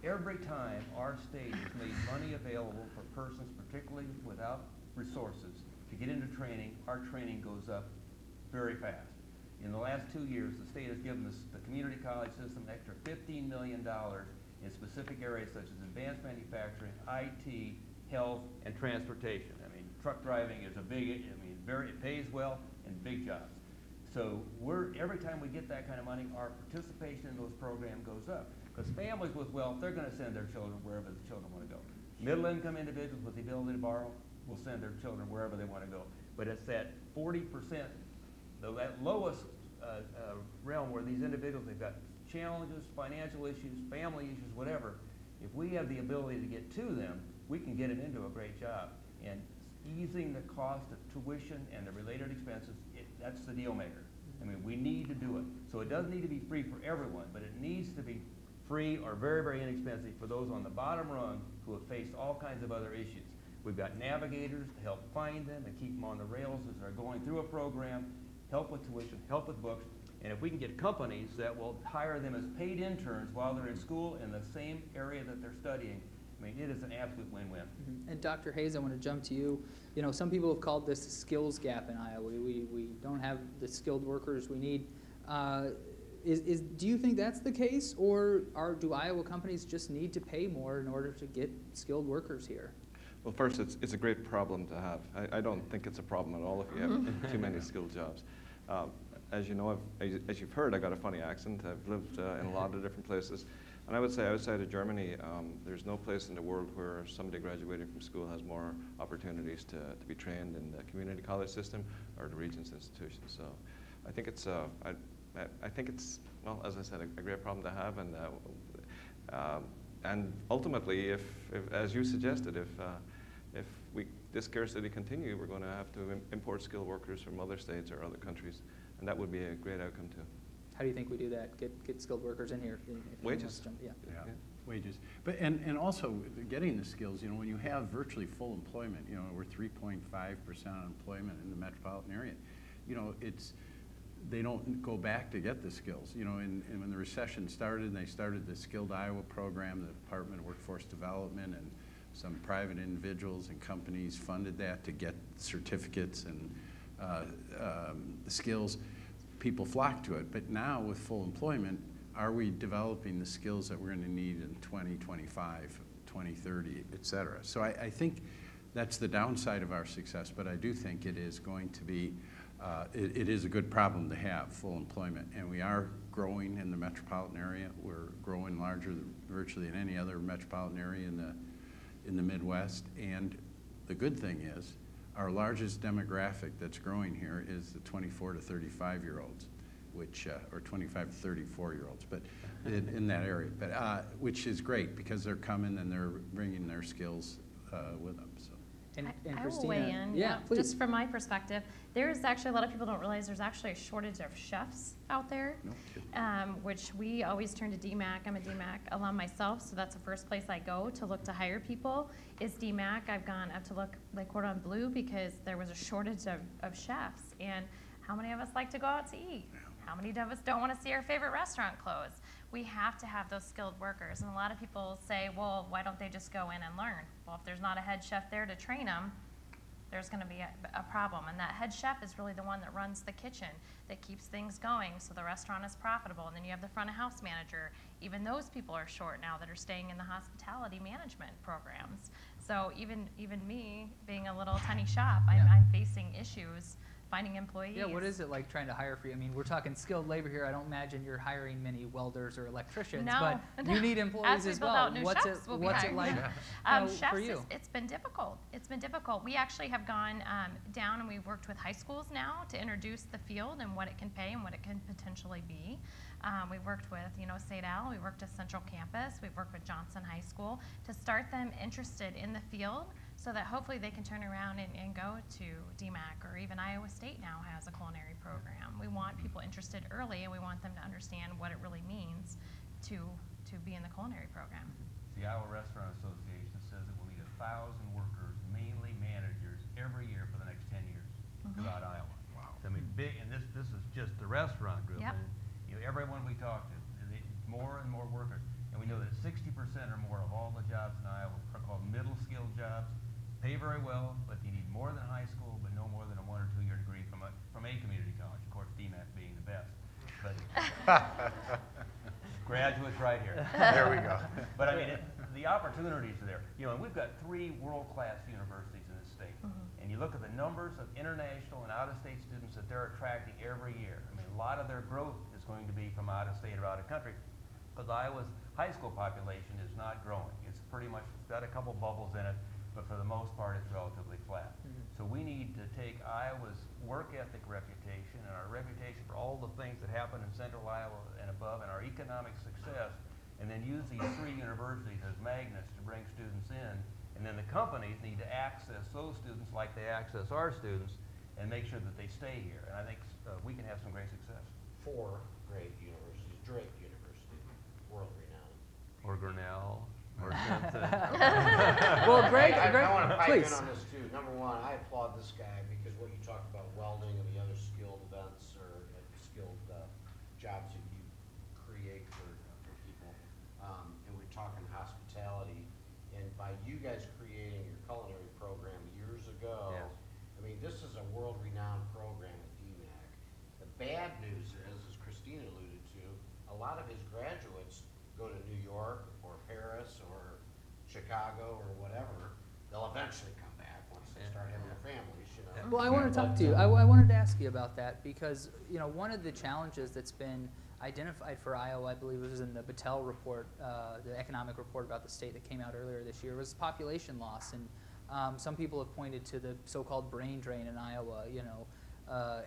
Speaker 12: Every time our state has made money available for persons, particularly without resources, to get into training, our training goes up very fast. In the last 2 years, the state has given us, the community college system, an extra $15 million in specific areas such as advanced manufacturing, IT, health, and transportation. I mean, truck driving is a big, it pays well and big jobs. So every time we get that kind of money, our participation in those programs goes up. Because families with wealth, they're going to send their children wherever the children want to go. Middle-income individuals with the ability to borrow will send their children wherever they want to go. But it's that 40%, that lowest realm where these individuals, they've got challenges, financial issues, family issues, whatever. If we have the ability to get to them, we can get them into a great job. And easing the cost of tuition and the related expenses, that's the deal maker. I mean, we need to do it. So it doesn't need to be free for everyone, but it needs to be free or very, very inexpensive for those on the bottom rung who have faced all kinds of other issues. We've got navigators to help find them and keep them on the rails as they're going through a program, help with tuition, help with books, and if we can get companies that will hire them as paid interns while they're in school in the same area that they're studying, I mean, it is an absolute win-win.
Speaker 5: Mm-hmm. And Dr. Hayes, I want to jump to you. You know, some people have called this a skills gap in Iowa. We don't have the skilled workers we need. Do you think that's the case, or do Iowa companies just need to pay more in order to get skilled workers here?
Speaker 7: Well, first, it's a great problem to have. I don't think it's a problem at all if you have too many skilled jobs. As you know, as you've heard, I got a funny accent. I've lived in a lot of different places. And I would say outside of Germany, there's no place in the world where somebody graduating from school has more opportunities to be trained in the community college system or the Regents institution. So I think it's, I think it's, well, as I said, a great problem to have. And ultimately, if as you suggested, if this scarcity continue, we're going to have to import skilled workers from other states or other countries, and that would be a great outcome too.
Speaker 5: How do you think we do that? Get skilled workers in here?
Speaker 7: Wages.
Speaker 8: Yeah. Wages. But and also getting the skills. You know, when you have virtually full employment, you know, we're 3.5% unemployment in the metropolitan area. You know, they don't go back to get the skills. You know, and when the recession started, and they started the Skilled Iowa program, the Department of Workforce Development, and some private individuals and companies funded that to get certificates and the skills. People flock to it, but now with full employment, are we developing the skills that we're going to need in 2025, 2030, et cetera? So I think that's the downside of our success, but I do think it is going to be, it is a good problem to have, full employment, and we are growing in the metropolitan area. We're growing larger virtually than any other metropolitan area in the Midwest, and the good thing is, our largest demographic that's growing here is the 24 to 35-year-olds, which, or 25 to 34-year-olds, but in that area, but which is great because they're coming and they're bringing their skills with them. So.
Speaker 5: And
Speaker 9: I
Speaker 5: Christina,
Speaker 9: will weigh in.
Speaker 5: Yeah, please.
Speaker 9: Just from my perspective, there's actually a lot of people don't realize there's actually a shortage of chefs out there, which we always turn to DMAC. I'm a DMAC alum myself, so that's the first place I go to look to hire people is DMAC. I've gone up to look like Cordon Bleu because there was a shortage of chefs. And how many of us like to go out to eat? How many of us don't want to see our favorite restaurant close? We have to have those skilled workers. And a lot of people say, well, why don't they just go in and learn? Well, if there's not a head chef there to train them, there's going to be a problem. And that head chef is really the one that runs the kitchen, that keeps things going so the restaurant is profitable. And then you have the front of house manager. Even those people are short now that are staying in the hospitality management programs. So even me, being a little tiny shop, I'm facing issues finding employees.
Speaker 5: Yeah, what is it like trying to hire for you? I mean, we're talking skilled labor here. I don't imagine you're hiring many welders or electricians,
Speaker 9: no,
Speaker 5: but you need employees as well.
Speaker 9: What's it
Speaker 5: like
Speaker 9: chefs,
Speaker 5: for you?
Speaker 9: It's been difficult. It's been difficult. We actually have gone down and we've worked with high schools now to introduce the field and what it can pay and what it can potentially be. We've worked with, St. Al, we worked with Central Campus, we've worked with Johnson High School to start them interested in the field so that hopefully they can turn around and go to DMAC, or even Iowa State now has a culinary program. We want people interested early, and we want them to understand what it really means to be in the culinary program.
Speaker 12: The Iowa Restaurant Association says that we'll need 1,000 workers, mainly managers, every year for the next 10 years throughout Iowa. Wow. So, I mean, big just the restaurant group.
Speaker 2: Yep.
Speaker 12: And, everyone we talk to, more and more workers. And we know that 60% or more of all the jobs in Iowa are called middle-skilled jobs, pay very well, but you need more than high school, but no more than a 1 or 2 year degree from a community college. Of course, DMAC being the best. But graduates right here.
Speaker 13: There we go.
Speaker 12: But I mean, the opportunities are there. And we've got 3 world-class universities in this state. And you look at the numbers of international and out-of-state students that they're attracting every year. I mean, a lot of their growth is going to be from out of state or out of country, because Iowa's high school population is not growing. It's pretty much got a couple bubbles in it, but for the most part, it's relatively flat. So we need to take Iowa's work ethic reputation and our reputation for all the things that happen in central Iowa and above, and our economic success, and then use these 3 universities as magnets to bring students in. And then the companies need to access those students like they access our students and make sure that they stay here. And I think we can have some great success.
Speaker 6: 4 great universities, Drake University, world-renowned.
Speaker 12: Or Grinnell. Or
Speaker 5: Well, great.
Speaker 6: I want to pipe
Speaker 5: Please.
Speaker 6: in on this too. Number one, I applaud this guy because what you talked about welding and the other skilled events or skilled jobs that you create for people. And we're talking hospitality. And by you guys creating your culinary program years ago,
Speaker 12: Yes.
Speaker 6: I mean, this is a world-renowned program at DMAC. The bad news is, as Christina alluded to, a lot of his graduates go to New York or Paris or Chicago or whatever. They'll eventually come back once they start having their families,
Speaker 5: Well, I want to talk to you. I wanted to ask you about that because, one of the challenges that's been identified for Iowa, I believe it was in the Battelle report, the economic report about the state that came out earlier this year, was population loss. And some people have pointed to the so-called brain drain in Iowa,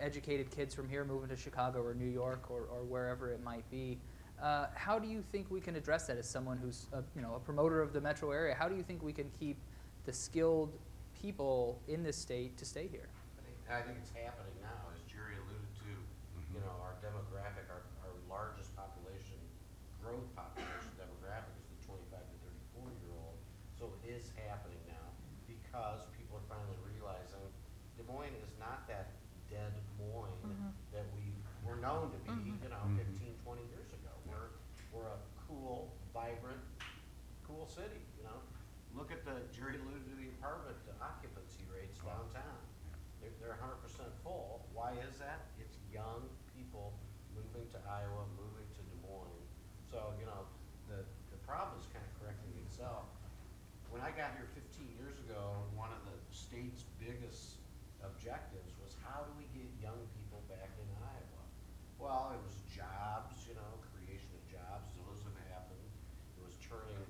Speaker 5: educated kids from here moving to Chicago or New York or wherever it might be. How do you think we can address that as someone who's a promoter of the metro area? How do you think we can keep the skilled people in this state to stay here?
Speaker 6: I think it's happening now, as Jerry alluded to. Our demographic, our largest population, growth population demographic is the 25 to 34-year-old. So it is happening now because people are finally realizing Des Moines is not that dead Moines that we were known to be, 15, 20 years ago. We're a cool, vibrant, cool city, Look at Jerry alluded to the apartment occupancy rates downtown. They're 100% full. Why is that? It's young people moving to Iowa, moving to Des Moines. So, the problem is kind of correcting itself. When I got here 15 years ago, one of the state's biggest objectives was how do we get young people back in Iowa? Well, it was jobs, creation of jobs. Those have happened. It was turning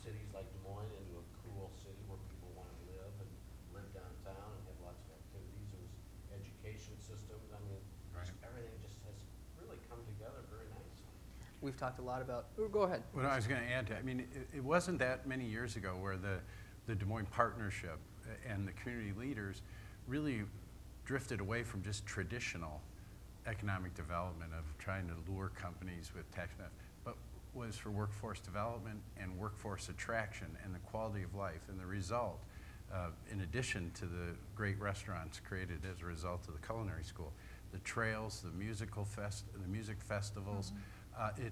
Speaker 6: cities like Des Moines into a cool city where people want to live downtown and have lots of activities. It was education systems. I mean, everything just has really come together very nicely.
Speaker 5: We've talked a lot about, go ahead.
Speaker 8: What I was going to add to, it wasn't that many years ago where the Des Moines Partnership and the community leaders really drifted away from just traditional economic development of trying to lure companies with tax benefits, but was for workforce development and workforce attraction and the quality of life. And the result, in addition to the great restaurants created as a result of the culinary school, the trails, the music festivals, the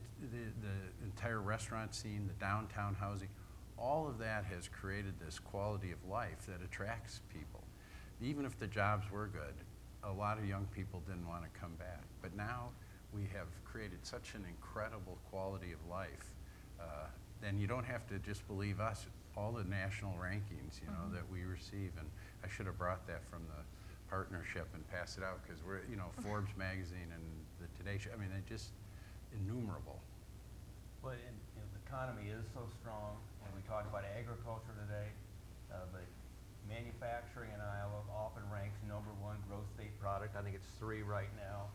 Speaker 8: entire restaurant scene, the downtown housing, all of that has created this quality of life that attracts people. Even if the jobs were good, a lot of young people didn't want to come back. But now we have created such an incredible quality of life. Then you don't have to just believe us, all the national rankings, that we receive. And I should have brought that from the partnership and passed it out because we're, Forbes magazine and the Today Show, they're just innumerable.
Speaker 12: Well, the economy is so strong, and we talked about agriculture today, but manufacturing in Iowa often ranks #1 growth state product. I think it's 3 right now.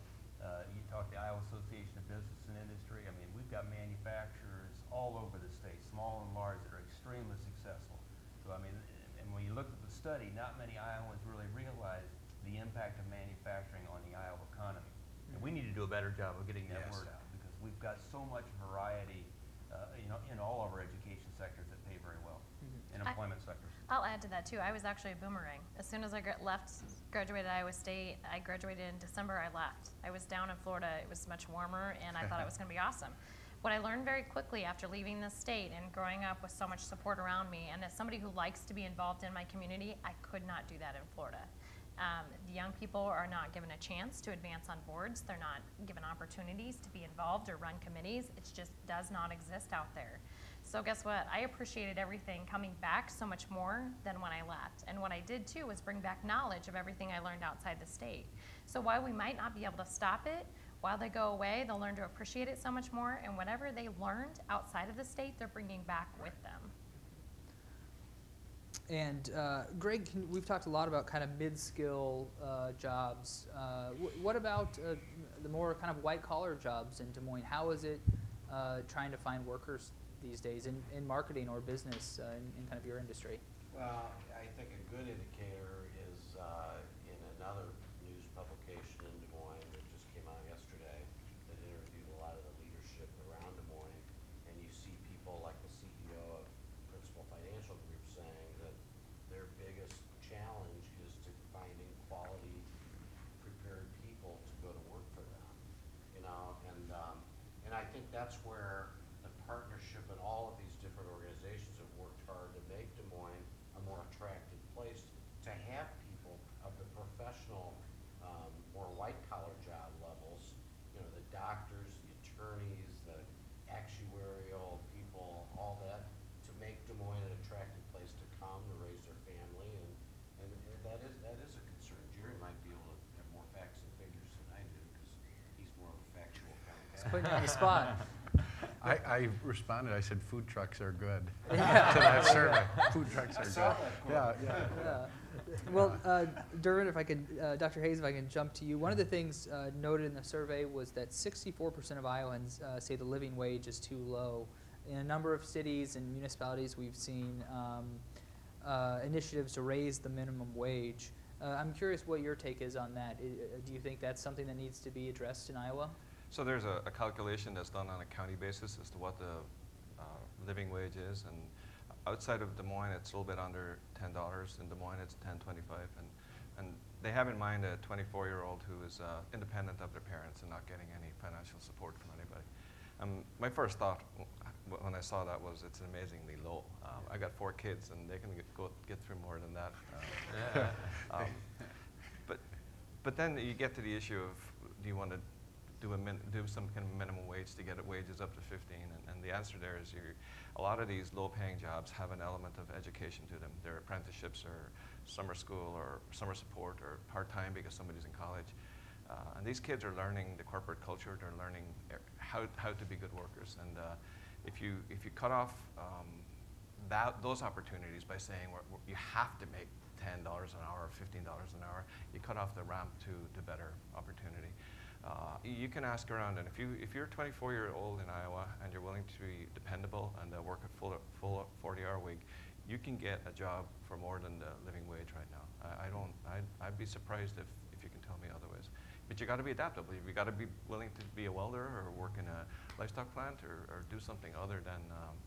Speaker 12: You talk to the Iowa Association of Business and Industry. We've got manufacturers all over the state, small and large, that are extremely successful. So, and when you look at the study, not many Iowans really realize the impact of manufacturing on the Iowa economy. And we need to do a better job of getting that word out because we've got so much variety, in all of our education sectors that pay very well, and employment sectors.
Speaker 9: I'll add to that too. I was actually a boomerang. As soon as I graduated Iowa State, I graduated in December, I left. I was down in Florida, it was much warmer, and I thought it was gonna be awesome. What I learned very quickly after leaving the state and growing up with so much support around me, and as somebody who likes to be involved in my community, I could not do that in Florida. The young people are not given a chance to advance on boards. They're not given opportunities to be involved or run committees. It just does not exist out there. So guess what? I appreciated everything coming back so much more than when I left. And what I did too was bring back knowledge of everything I learned outside the state. So while we might not be able to stop it, while they go away, they'll learn to appreciate it so much more. And whatever they learned outside of the state, they're bringing back with them.
Speaker 5: And Greg, we've talked a lot about kind of mid-skill jobs. What about the more kind of white-collar jobs in Des Moines? How is it trying to find workers these days in marketing or business in kind of your industry?
Speaker 6: Well, I think a good indicator is in another news publication in Des Moines that just came out yesterday that interviewed a lot of the leadership around Des Moines, and you see people like the CEO of Principal Financial Group saying that their biggest challenge is to finding quality, prepared people to go to work for them. You know, and I think that's where the partnership and all of these different organizations have worked hard to make Des Moines a more attractive place to have people of the professional or white-collar job levels, you know, the doctors, the attorneys, the actuarial people, all that, to make Des Moines an attractive place to come to raise their family, and that is a concern. Jerry might be able to have more facts and figures than I do because he's more of a factual kind of guy.
Speaker 5: It's putting you on the spot.
Speaker 8: I responded, I said food trucks are good
Speaker 5: Yeah.
Speaker 8: to that survey. Food trucks are
Speaker 6: saw
Speaker 8: good.
Speaker 6: that quote.
Speaker 8: Yeah.
Speaker 5: Well, Derwin, if I could, Dr. Hayes, if I can jump to you. One of the things noted in the survey was that 64% of Iowans say the living wage is too low. In a number of cities and municipalities, we've seen initiatives to raise the minimum wage. I'm curious what your take is on that. Do you think that's something that needs to be addressed in Iowa?
Speaker 7: So there's a calculation that's done on a county basis as to what the living wage is, and outside of Des Moines, it's a little bit under $10. In Des Moines, it's $10.25, and they have in mind a 24-year-old who is independent of their parents and not getting any financial support from anybody. My first thought when I saw that was it's amazingly low. I got 4 kids, and they can get through more than that. But then you get to the issue of, do you want to do some kind of minimum wage to get wages up to 15, and the answer there is a lot of these low-paying jobs have an element of education to them. They're apprenticeships or summer school or summer support or part-time because somebody's in college. And these kids are learning the corporate culture. They're learning how to be good workers. And if you cut off those opportunities by saying you have to make $10 an hour or $15 an hour, you cut off the ramp to better opportunity. You can ask around, and if you're a 24-year-old in Iowa and you're willing to be dependable and work a full 40-hour week, you can get a job for more than the living wage right now. I'd be surprised if you can tell me otherwise. But you got to be adaptable. You got to be willing to be a welder or work in a livestock plant or do something other than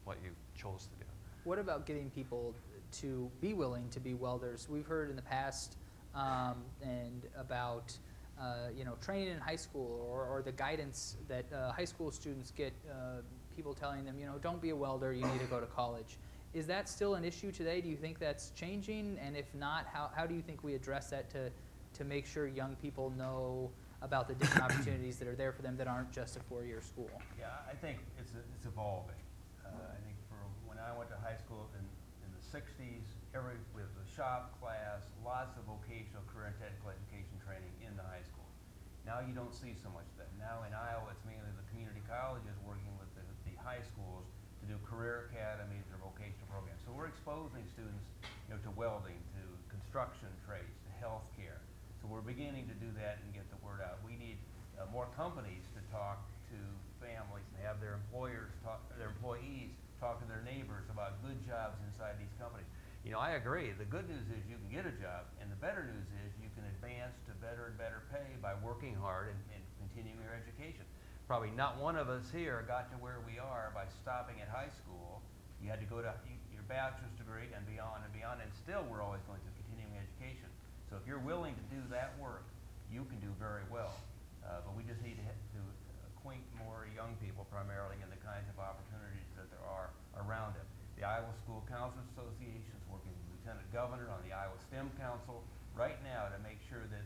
Speaker 7: what you chose to do.
Speaker 5: What about getting people to be willing to be welders? We've heard in the past and about training in high school or the guidance that high school students get, people telling them, don't be a welder, you need to go to college. Is that still an issue today? Do you think that's changing? And if not, how do you think we address that to make sure young people know about the different opportunities that are there for them that aren't just a 4-year school?
Speaker 12: Yeah, I think it's evolving. I think when I went to high school in the 60s, with a shop class, lots of vocational career and technical education training in the high school. Now you don't see so much of that. Now in Iowa, it's mainly the community colleges working with the high schools to do career academies or vocational programs. So we're exposing students to welding, to construction trades, to healthcare. So we're beginning to do that and get the word out. We need more companies to talk to families and have their employees talk to their neighbors about good jobs inside these companies. I agree. The good news is you can get a job, and the better news is you can advance to better and better pay by working hard and continuing your education. Probably not one of us here got to where we are by stopping at high school You had to go to your bachelor's degree and beyond, and still we're always going through continuing education. So if you're willing to do that work, you can do very well. But we just need to acquaint more young people primarily in the kinds of opportunities that there are around it. The Iowa School Counselors Association is working with the Lieutenant Governor on the Iowa STEM Council right now to make sure that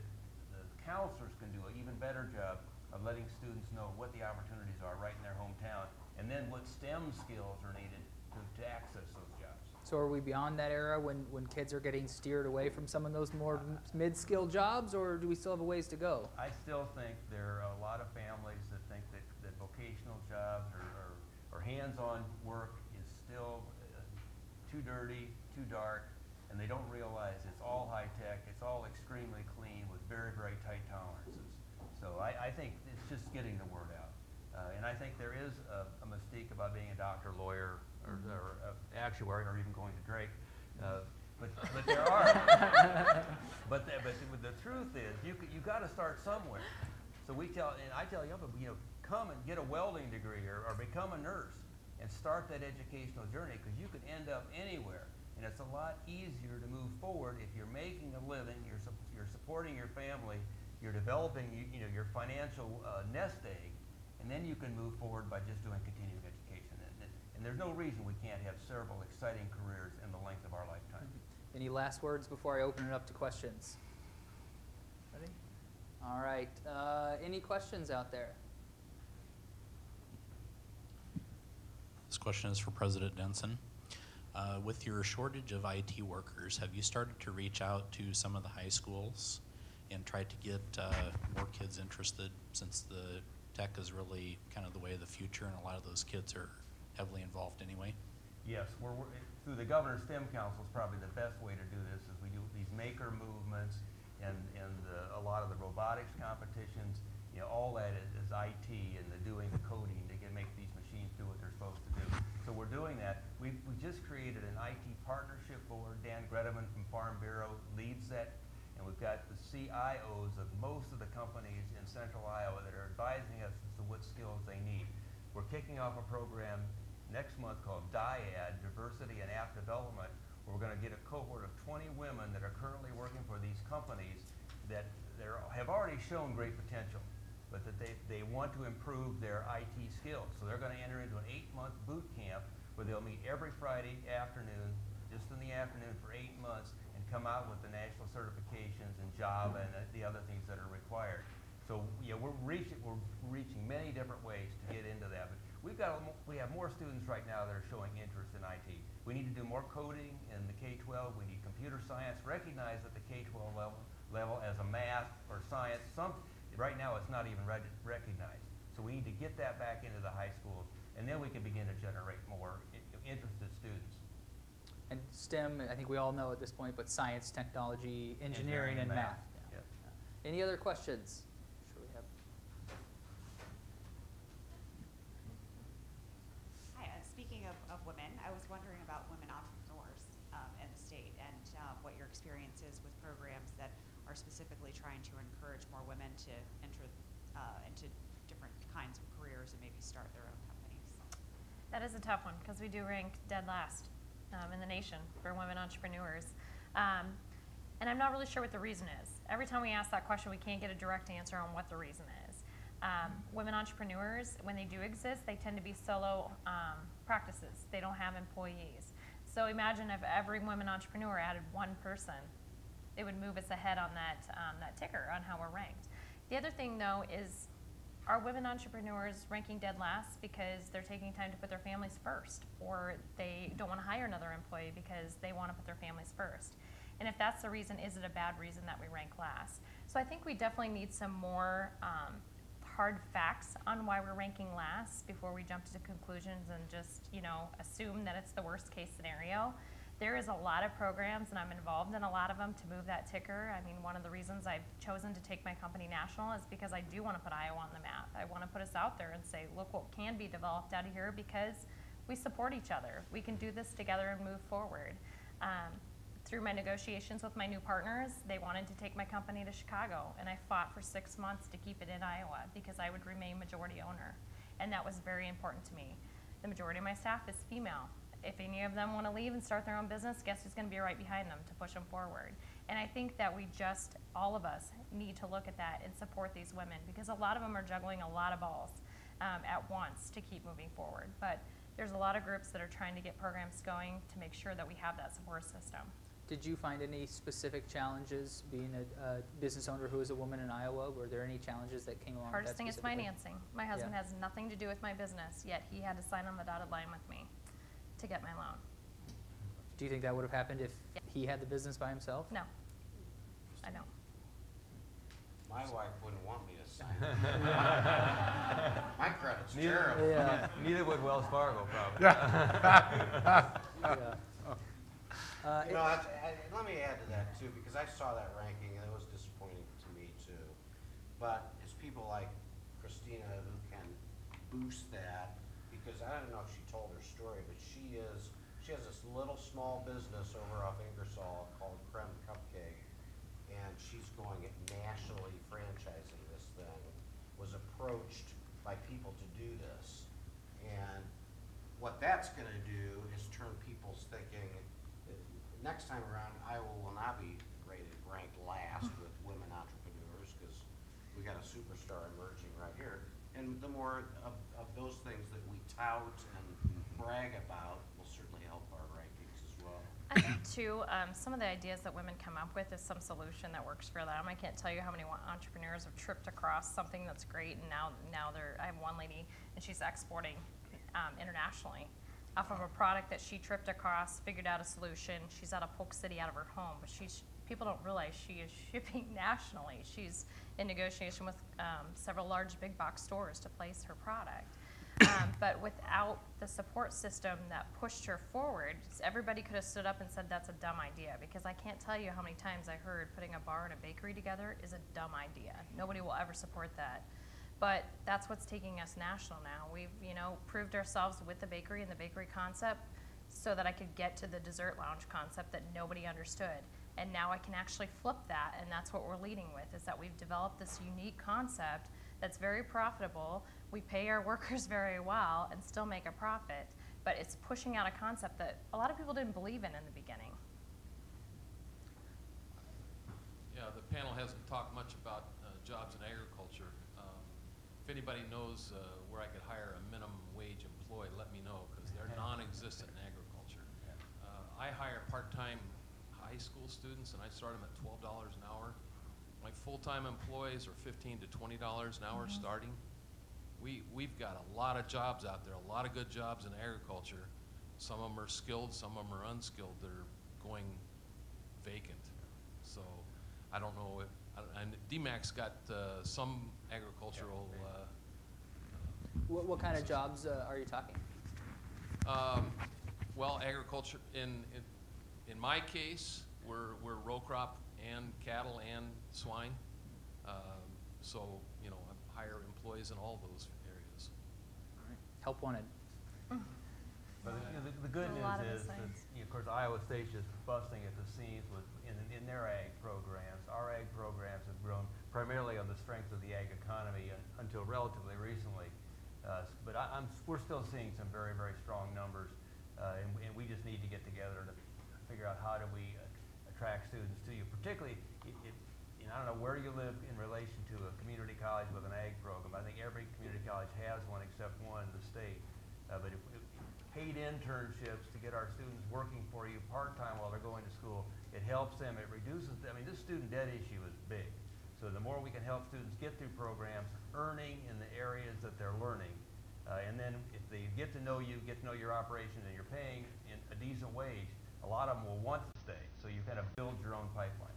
Speaker 12: the counselors can do an even better job of letting students know what the opportunities are right in their hometown, and then what STEM skills are needed to access those jobs.
Speaker 5: So are we beyond that era when kids are getting steered away from some of those more mid-skill jobs, or do we still have a ways to go?
Speaker 12: I still think there are a lot of families that think that vocational jobs or hands-on work is still too dirty, too dark, and they don't realize it's all high-tech, it's all extremely clean with very, very tight tolerances. So I think it's just getting the word out. And I think there is a mystique about being a doctor, lawyer, or actuary, or even going to Drake. But there are. but the truth is, you got to start somewhere. So I tell young people, come and get a welding degree or become a nurse and start that educational journey, because you could end up anywhere. And it's a lot easier to move forward if you're making a living, you're supporting your family, you're developing your financial nest egg, and then you can move forward by just doing continuing education. And there's no reason we can't have several exciting careers in the length of our lifetime.
Speaker 5: Any last words before I open it up to questions? Ready? All right. Any questions out there?
Speaker 13: This question is for President Denson. With your shortage of IT workers, have you started to reach out to some of the high schools and tried to get more kids interested, since the tech is really kind of the way of the future and a lot of those kids are heavily involved anyway?
Speaker 12: Yes, we're through the Governor's STEM Council is probably the best way to do this, is we do these maker movements and a lot of the robotics competitions. All that is IT and doing the coding to make these machines do what they're supposed to do. So we're doing that. We just created an IT partnership board. Dan Gredeman from Farm Bureau leads that. And we've got the CIOs of most of the companies in central Iowa that are advising us as to what skills they need. We're kicking off a program next month called DIAD, Diversity and App Development, where we're going to get a cohort of 20 women that are currently working for these companies that have already shown great potential, but that they want to improve their IT skills. So they're going to enter into an 8-month boot camp where they'll meet every Friday afternoon, just in the afternoon for 8 months, and come out with the national certifications in Java and the other things that are required. So we're reaching many different ways to get into that. But we have more students right now that are showing interest in IT. We need to do more coding in the K-12. We need computer science. Recognize that the K-12 level as a math or science, right now it's not even recognized. So we need to get that back into the high schools, and then we can begin to generate more interested students.
Speaker 5: And STEM, I think we all know at this point, but science, technology, engineering, and math.
Speaker 12: Yeah.
Speaker 5: Yeah. Any other questions? Sure we have.
Speaker 14: Hi, speaking of women, I was wondering about women entrepreneurs in the state and what your experience is with programs that are specifically trying to encourage more women to enter into different kinds of careers and maybe start their own companies.
Speaker 9: That is a tough one, because we do rank dead last in the nation for women entrepreneurs. And I'm not really sure what the reason is. Every time we ask that question, we can't get a direct answer on what the reason is. Women entrepreneurs, when they do exist, they tend to be solo practices. They don't have employees. So imagine if every women entrepreneur added one person, it would move us ahead on that ticker on how we're ranked. The other thing, though, is, are women entrepreneurs ranking dead last because they're taking time to put their families first, or they don't want to hire another employee because they want to put their families first? And if that's the reason, is it a bad reason that we rank last? So I think we definitely need some more hard facts on why we're ranking last before we jump to conclusions and just, assume that it's the worst case scenario. There is a lot of programs, and I'm involved in a lot of them, to move that ticker. I mean, one of the reasons I've chosen to take my company national is because I do want to put Iowa on the map. I want to put us out there and say, look what can be developed out of here, because we support each other. We can do this together and move forward. Through my negotiations with my new partners, they wanted to take my company to Chicago, and I fought for 6 months to keep it in Iowa because I would remain majority owner, and that was very important to me. The majority of my staff is female. if any of them want to leave and start their own business, guess who's going to be right behind them to push them forward? And I think that all of us need to look at that and support these women, because a lot of them are juggling a lot of balls at once to keep moving forward. But there's a lot of groups that are trying to get programs going to make sure that we have that support system.
Speaker 5: Did you find any specific challenges being a business owner who is a woman in Iowa? Were there any challenges that came along with
Speaker 9: Hardest
Speaker 5: that
Speaker 9: thing is
Speaker 5: specifically?
Speaker 9: financing. My husband has nothing to do with my business, yet he had to sign on the dotted line with me to get my loan.
Speaker 5: Do you think that would have happened if he had the business by himself?
Speaker 9: No, I know.
Speaker 6: My wife wouldn't want me to sign. My credit's
Speaker 15: Neither,
Speaker 6: terrible.
Speaker 5: Yeah.
Speaker 15: Neither would Wells Fargo, probably.
Speaker 5: Yeah.
Speaker 6: Let me add to that too, because I saw that ranking and it was disappointing to me too. But it's people like Christina who can boost that, because I don't know if she told her story, but she has this little small business over off Ingersoll called Creme Cupcake, and she's going nationally franchising this thing. Was approached by people to do this, and what that's going to do is turn people's thinking. Next time around, Iowa will not be ranked last with women entrepreneurs, because we got a superstar emerging right here. And the more of those things that we tout and brag about will certainly help our rankings as well.
Speaker 9: I think too, some of the ideas that women come up with is some solution that works for them. I can't tell you how many entrepreneurs have tripped across something that's great, and now I have one lady, and she's exporting internationally off of a product that she tripped across, figured out a solution. She's out of Polk City, out of her home, but people don't realize she is shipping nationally. She's in negotiation with several large big box stores to place her product. But without the support system that pushed her forward, everybody could have stood up and said that's a dumb idea, because I can't tell you how many times I heard putting a bar and a bakery together is a dumb idea. Nobody will ever support that. But that's what's taking us national now. We've, proved ourselves with the bakery and the bakery concept so that I could get to the dessert lounge concept that nobody understood. And now I can actually flip that, and that's what we're leading with, is that we've developed this unique concept that's very profitable. We pay our workers very well and still make a profit, but it's pushing out a concept that a lot of people didn't believe in the beginning.
Speaker 16: Yeah, the panel hasn't talked much about jobs in agriculture. If anybody knows where I could hire a minimum wage employee, let me know, because they're non-existent in agriculture. I hire part-time high school students, and I start them at $12 an hour. My full-time employees are $15 to $20 an hour starting. We've got a lot of jobs out there, a lot of good jobs in agriculture. Some of them are skilled, some of them are unskilled. They're going vacant. So I don't know if, and DMAC's got some agricultural.
Speaker 5: What kind of jobs are you talking?
Speaker 16: Well, agriculture, in my case, we're row crop and cattle and swine. So, I hire employees in all those areas.
Speaker 5: All right. Help wanted.
Speaker 15: But the good news is that, of course, Iowa State's just busting at the seams in their ag programs. Our ag programs have grown primarily on the strength of the ag economy until relatively recently. But we're still seeing some very, very strong numbers, and we just need to get together to figure out how do we attract students to you, particularly I don't know where you live in relation to a community college with an ag program. I think every community college has one except one in the state. But if paid internships to get our students working for you part-time while they're going to school, it helps them, it reduces, this student debt issue is big. So the more we can help students get through programs, earning in the areas that they're learning, and then if they get to know you, get to know your operation, and you're paying in a decent wage, a lot of them will want to stay. So you kind of build your own pipeline.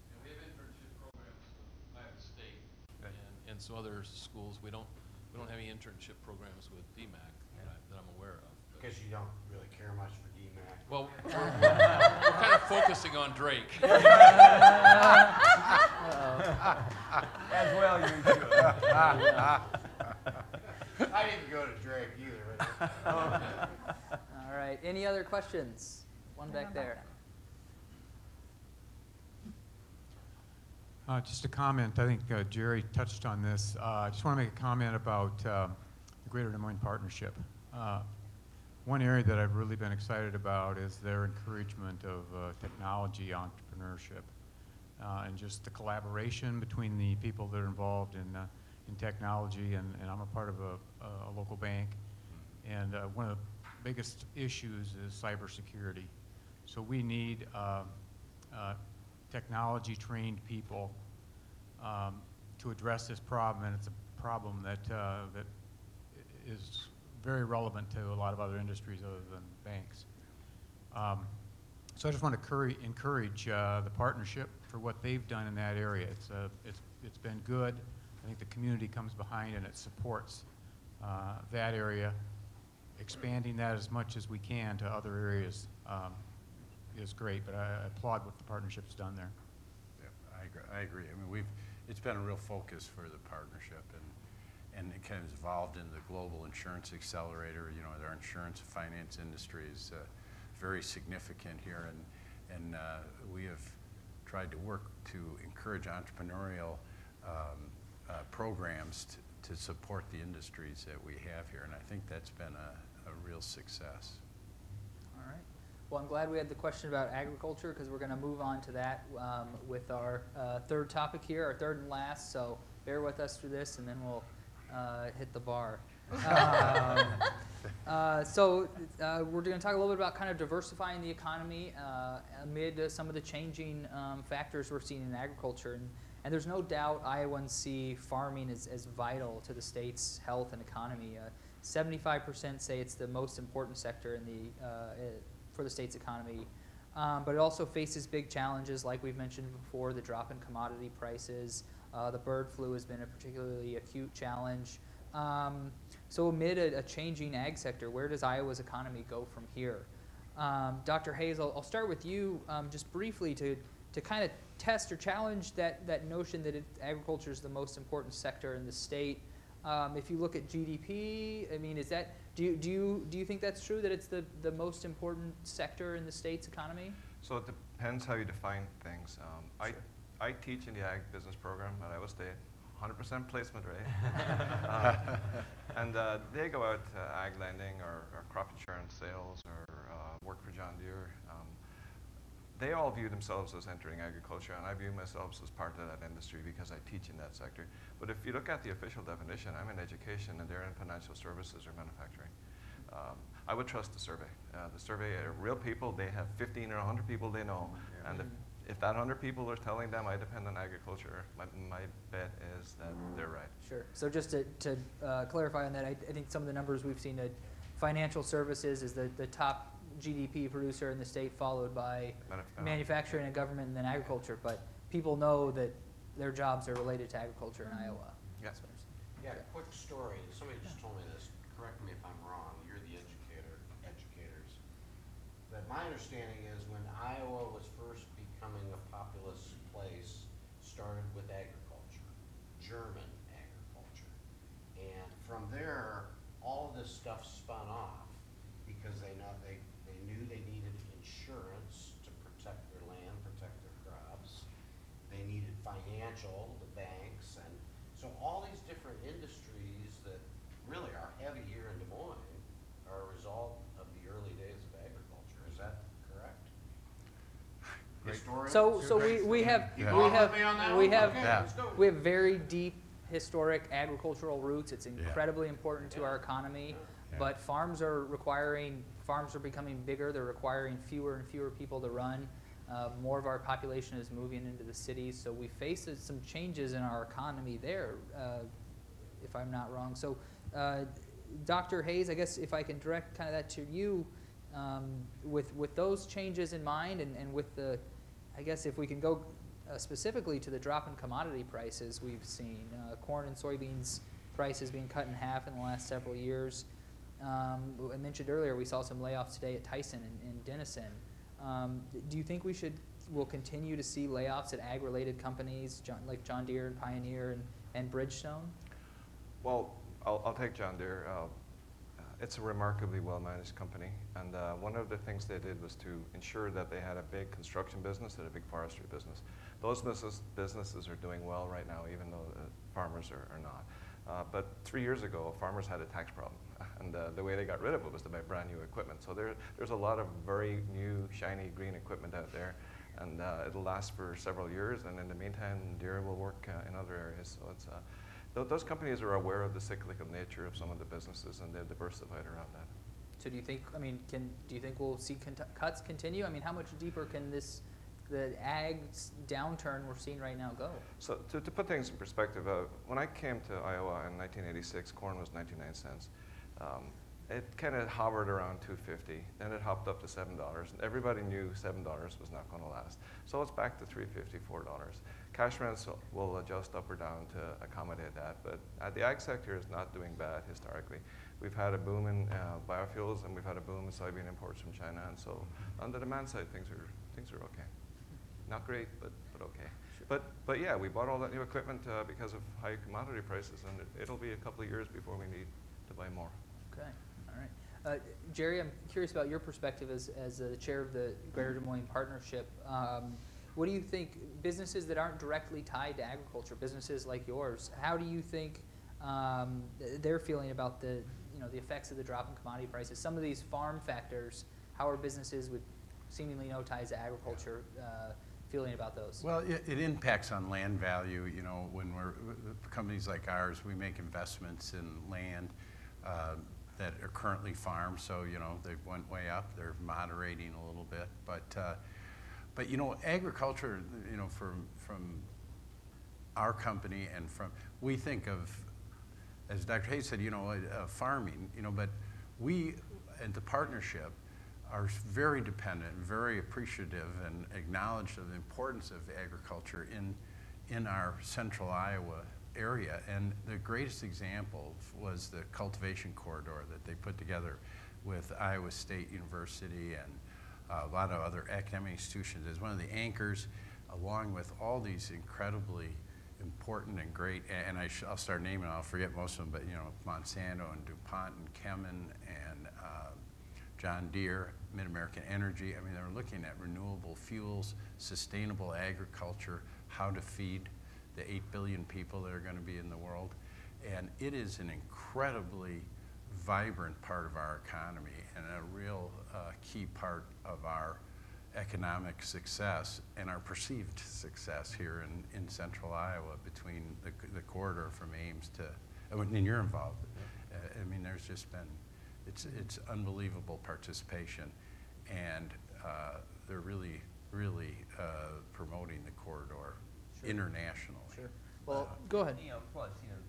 Speaker 16: And we have internship programs with Iowa State and some other schools. We don't have any internship programs with DMAC that I'm aware of.
Speaker 6: Because you don't really care much for DMAC.
Speaker 16: Well, we're kind of focusing on Drake.
Speaker 15: As well, you should.
Speaker 6: I didn't go to Drake either.
Speaker 5: All right. Any other questions? One back there.
Speaker 17: Just a comment. I think Jerry touched on this. I just want to make a comment about the Greater Des Moines Partnership. one area that I've really been excited about is their encouragement of technology entrepreneurship and just the collaboration between the people that are involved in technology. And I'm a part of a local bank, and one of the biggest issues is cybersecurity. So we need technology-trained people to address this problem, and it's a problem that that is very relevant to a lot of other industries other than banks. So I just want to encourage the partnership for what they've done in that area. It's been good. I think the community comes behind and it supports that area. Expanding that as much as we can to other areas is great, but I applaud what the partnership's done there.
Speaker 8: Yeah, I agree. I mean, it's been a real focus for the partnership, and it kind of evolved into the global insurance accelerator. You know, our insurance and finance industry is very significant here, and we have tried to work to encourage entrepreneurial programs to support the industries that we have here, and I think that's been a real success.
Speaker 5: All right. Well, I'm glad we had the question about agriculture, because we're going to move on to that with our third topic here, our third and last. So bear with us through this, and then we'll hit the bar. So we're going to talk a little bit about kind of diversifying the economy amid some of the changing factors we're seeing in agriculture. And there's no doubt Iowans see farming as vital to the state's health and economy. 75% say it's the most important sector in for the state's economy. But it also faces big challenges, like we've mentioned before, the drop in commodity prices. The bird flu has been a particularly acute challenge. So amid a changing ag sector, where does Iowa's economy go from here? Dr. Hayes, I'll start with you just briefly to kind of test or challenge that notion that agriculture is the most important sector in the state. If you look at GDP, I mean, do you think that's true, that it's the most important sector in the state's economy?
Speaker 7: So it depends how you define things.
Speaker 5: Sure.
Speaker 7: I teach in the ag business program at Iowa State, 100% placement rate. And they go out to ag lending or crop insurance sales or work for John Deere. They all view themselves as entering agriculture, and I view myself as part of that industry because I teach in that sector. But if you look at the official definition, I'm in education and they're in financial services or manufacturing. I would trust the survey. The survey are real people. They have 15 or 100 people they know. And if that 100 people are telling them I depend on agriculture, my bet is that they're right.
Speaker 5: Sure. So just to clarify on that, I think some of the numbers we've seen, financial services is the top GDP producer in the state, followed by manufacturing and government, and then agriculture. But people know that their jobs are related to agriculture in Iowa.
Speaker 7: Yes.
Speaker 6: Yeah, quick story. Somebody just told me this. Correct me if I'm wrong. You're the educators. But my understanding is when Iowa was first becoming a populous place, started with agriculture, German agriculture. And from there, all of this stuff spun off because they knew they needed insurance to protect their land, protect their crops. They needed financial, the banks, and so all these different industries that really are heavy here in Des Moines are a result of the early days of agriculture. Is that correct?
Speaker 5: So we have very deep historic agricultural roots. It's incredibly important to our economy. But farms are becoming bigger. They're requiring fewer and fewer people to run. More of our population is moving into the cities. So we face some changes in our economy there, if I'm not wrong. So Dr. Hayes, I guess if I can direct kind of that to you, with those changes in mind and with I guess if we can go specifically to the drop in commodity prices we've seen, corn and soybeans prices being cut in half in the last several years. I mentioned earlier we saw some layoffs today at Tyson and Denison. Do you think we'll continue to see layoffs at ag-related companies like John Deere and Pioneer and Bridgestone?
Speaker 7: Well, I'll take John Deere. It's a remarkably well-managed company, and one of the things they did was to ensure that they had a big construction business and a big forestry business. Those businesses are doing well right now, even though farmers are not. But 3 years ago, farmers had a tax problem. And the way they got rid of it was to buy brand new equipment. So there's a lot of very new, shiny green equipment out there. And it'll last for several years. And in the meantime, Deere will work in other areas. So it's, those companies are aware of the cyclical nature of some of the businesses, and they've diversified around that.
Speaker 5: So do you think, I mean, do you think we'll see cuts continue? I mean, how much deeper can the ag downturn we're seeing right now go?
Speaker 7: So to put things in perspective, when I came to Iowa in 1986, corn was 99 cents. It kind of hovered around $2.50. Then it hopped up to $7, and everybody knew $7 was not going to last. So it's back to $3.50, $4. Cash rents will adjust up or down to accommodate that, but the ag sector is not doing bad historically. We've had a boom in biofuels, and we've had a boom in soybean imports from China, and so on the demand side, things are okay. Not great, but okay. Sure. But yeah, we bought all that new equipment because of high commodity prices, and it'll be a couple of years before we need to buy more.
Speaker 5: Okay, all right. Jerry, I'm curious about your perspective as the chair of the Greater Des Moines Partnership. What do you think, businesses that aren't directly tied to agriculture, businesses like yours, how do you think they're feeling about the effects of the drop in commodity prices? Some of these farm factors, how are businesses with seemingly no ties to agriculture feeling about those?
Speaker 8: Well, it impacts on land value. You know, when companies like ours, we make investments in land that are currently farmed. So, you know, they went way up. They're moderating a little bit. But you know, agriculture, you know, from our company and we think of, as Dr. Hayes said, you know, farming, you know, but we at the partnership are very dependent, very appreciative, and acknowledge of the importance of agriculture in our central Iowa area. And the greatest example was the cultivation corridor that they put together with Iowa State University and a lot of other academic institutions as one of the anchors, along with all these incredibly important and great, and I'll start naming, I'll forget most of them, but you know, Monsanto and DuPont and Chemin and John Deere, Mid-American Energy. I mean, they're looking at renewable fuels, sustainable agriculture, how to feed the 8 billion people that are going to be in the world. And it is an incredibly vibrant part of our economy and a real key part of our economic success and our perceived success here in central Iowa between the corridor from Ames to, and you're involved. I mean, there's just been, it's unbelievable participation, and they're really promoting the corridor internationally.
Speaker 5: Sure. Well, go ahead.
Speaker 15: You know, plus, you know,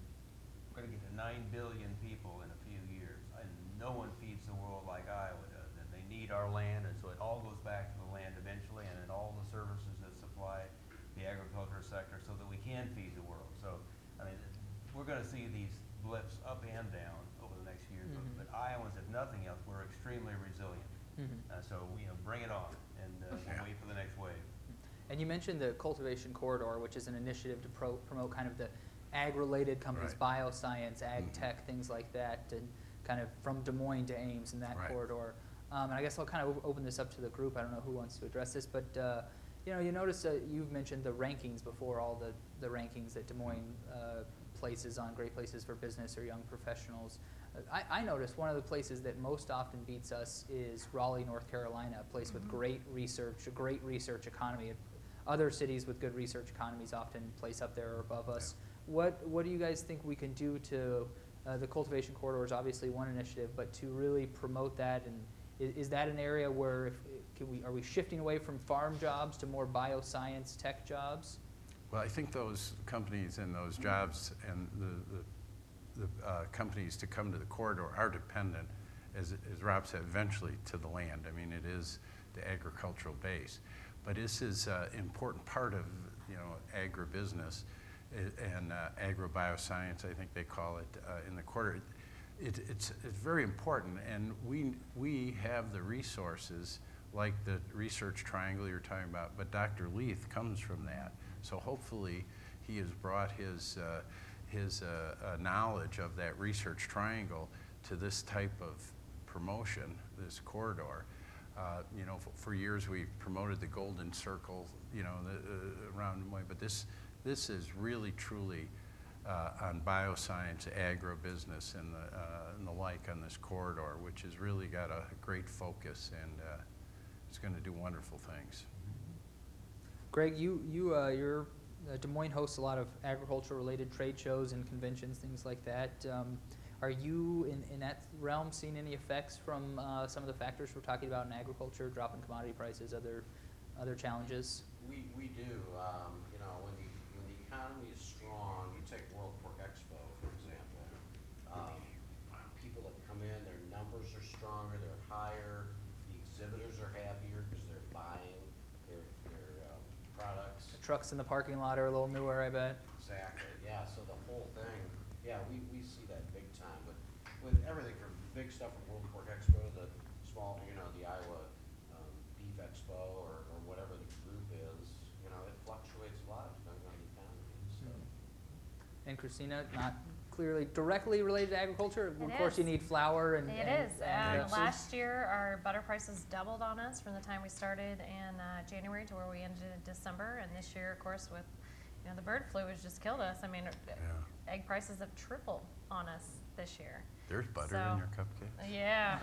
Speaker 15: we're going to get to 9 billion people in a few years, and no one feeds the world like Iowa does, and they need our land, and so it all goes back to the land eventually, and then all the services that supply the agriculture sector so that we can feed the world. So, I mean, we're going to see these blips up and down over the next few years, but Iowans, if nothing else, we're extremely resilient. So, you know, bring it on, and we'll wait for the next wave.
Speaker 5: And you mentioned the cultivation corridor, which is an initiative to promote kind of the ag-related companies, bioscience, ag tech, things like that, and kind of from Des Moines to Ames in that corridor. And I guess I'll kind of open this up to the group. I don't know who wants to address this, but you know, you notice you've mentioned the rankings before, all the rankings that Des Moines places on Great Places for Business or Young Professionals. I noticed one of the places that most often beats us is Raleigh, North Carolina, a place with great research, a great research economy. Other cities with good research economies often place up there or above us. What do you guys think we can do to, the cultivation corridor is obviously one initiative, but to really promote that, and is that an area where are we shifting away from farm jobs to more bioscience tech jobs?
Speaker 8: Well, I think those companies and those jobs and the companies to come to the corridor are dependent, as Rob said, eventually to the land. I mean, it is the agricultural base. But this is an important part of, you know, agribusiness and agrobioscience, I think they call it in the corridor. It's very important, and we have the resources like the research triangle you're talking about, but Dr. Leith comes from that. So hopefully he has brought his knowledge of that research triangle to this type of promotion, this corridor. You know, for years we promoted the Golden Circle, you know, around Des Moines, but this is really truly on bioscience, agribusiness, and the like on this corridor, which has really got a great focus, and it's going to do wonderful things.
Speaker 5: Greg, your Des Moines hosts a lot of agriculture-related trade shows and conventions, things like that. Are you, in that realm, seeing any effects from some of the factors we're talking about in agriculture, drop in commodity prices, other challenges?
Speaker 6: We do. You know, when the economy is strong, you take World Pork Expo, for example. People that come in, their numbers are stronger, they're higher. The exhibitors are happier because they're buying their products.
Speaker 5: The trucks in the parking lot are a little newer, I bet.
Speaker 6: Exactly. Yeah. So the whole thing. Yeah, we see that big time with everything from big stuff from World Pork Expo to the small, you know, the Iowa Beef Expo or whatever the group is. You know, it fluctuates a lot depending on the economy. So.
Speaker 5: And Christina, not clearly directly related to agriculture.
Speaker 9: It
Speaker 5: of course,
Speaker 9: is.
Speaker 5: you need flour and.
Speaker 9: It is. Last year, our butter prices doubled on us from the time we started in January to where we ended in December. And this year, of course, with the bird flu has just killed us. I mean, egg prices have tripled on us this year.
Speaker 8: There's butter in your cupcakes.
Speaker 9: Yeah.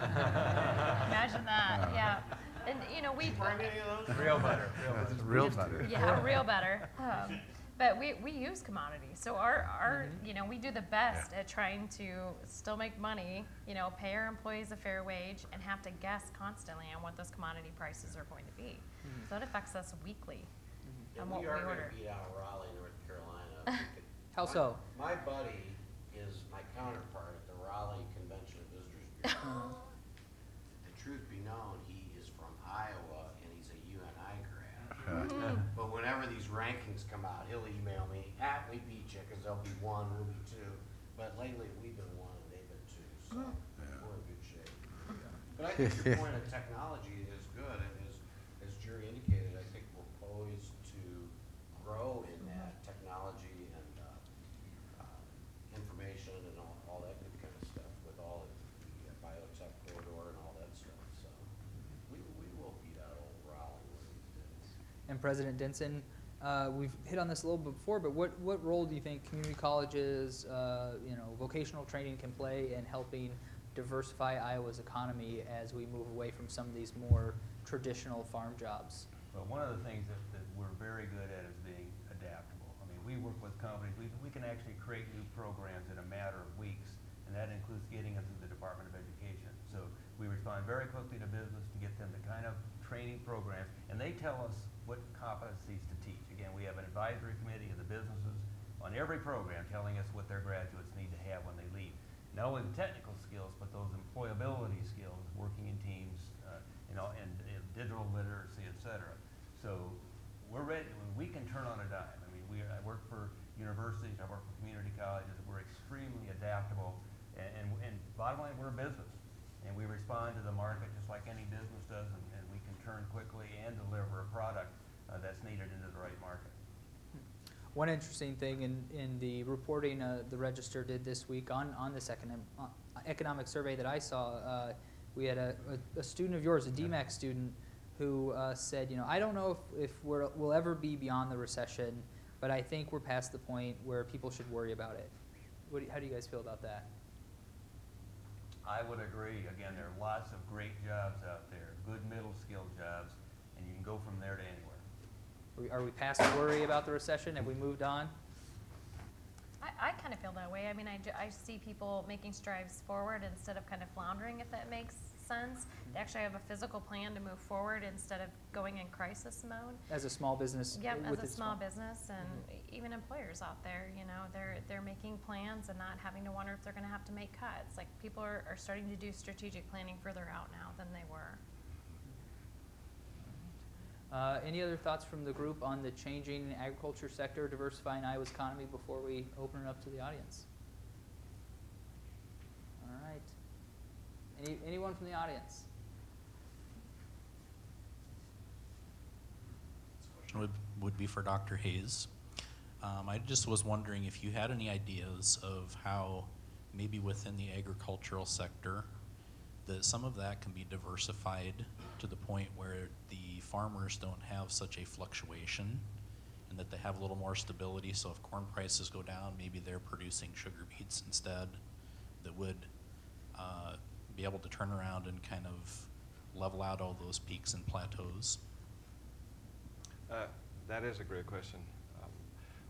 Speaker 9: Imagine that. Yeah. And we.
Speaker 15: Real butter.
Speaker 8: Real butter.
Speaker 9: Yeah, real butter. But we use commodities, so our we do the best at trying to still make money, pay our employees a fair wage, and have to guess constantly on what those commodity prices are going to be. So it affects us weekly on what we
Speaker 6: are going
Speaker 9: order.
Speaker 6: to beat out Raleigh, North Carolina.
Speaker 5: How so?
Speaker 6: My buddy is my counterpart at the Raleigh Convention of Visitors Bureau. The truth be known, he is from Iowa and he's a UNI grad. But whenever these rankings come out, he'll email me, we beat you, because there'll be 1, we'll be 2. But lately, we've been 1 and they've been 2, so we're in good shape. But I think your point of technology is good, and as Jerry indicated, I think we're poised to grow in that technology and information and all that good kind of stuff with all of the biotech corridor and all that stuff. So we will beat out old Raleigh one of these days.
Speaker 5: And President Denson, we've hit on this a little bit before, but what role do you think community colleges, vocational training can play in helping diversify Iowa's economy as we move away from some of these more traditional farm jobs?
Speaker 15: Well, one of the things that we're very good at is being adaptable. I mean, we work with companies, we can actually create new programs in a matter of weeks, and that includes getting them through the Department of Education. So we respond very quickly to business to get them the kind of training programs, and they tell us what competencies to teach. Again, we have an advisory committee of the businesses on every program telling us what their graduates need to have when they leave. Not only the technical skills, but those employability skills, working in teams, and digital literacy, et cetera. So we're ready. We can turn on a dime. I mean, I work for universities, I work for community colleges. We're extremely adaptable, and bottom line, we're a business, and we respond to the market just like any business does, and we can turn quickly and deliver a product that's needed into the right market.
Speaker 5: One interesting thing in the reporting the Register did this week on this economic survey that I saw, we had a student of yours, a DMAC student, who said, I don't know if we'll ever be beyond the recession, but I think we're past the point where people should worry about it. How do you guys feel about that?
Speaker 15: I would agree. Again, there are lots of great jobs out there, good middle-skilled jobs, and you can go from there to anywhere.
Speaker 5: Are we past worry about the recession? Have we moved on?
Speaker 9: I kind of feel that way. I mean, I see people making strides forward instead of kind of floundering, if that makes sense. They actually have a physical plan to move forward instead of going in crisis mode.
Speaker 5: As a small business?
Speaker 9: Yeah, as a small business, and even employers out there, they're making plans and not having to wonder if they're going to have to make cuts. Like, people are starting to do strategic planning further out now than they were.
Speaker 5: Any other thoughts from the group on the changing agriculture sector, diversifying Iowa's economy before we open it up to the audience? All right. Anyone from the audience?
Speaker 13: Would be for Dr. Hayes. I just was wondering if you had any ideas of how maybe within the agricultural sector that some of that can be diversified to the point where the farmers don't have such a fluctuation and that they have a little more stability. So if corn prices go down, maybe they're producing sugar beets instead that would be able to turn around and kind of level out all those peaks and plateaus.
Speaker 7: That is a great question.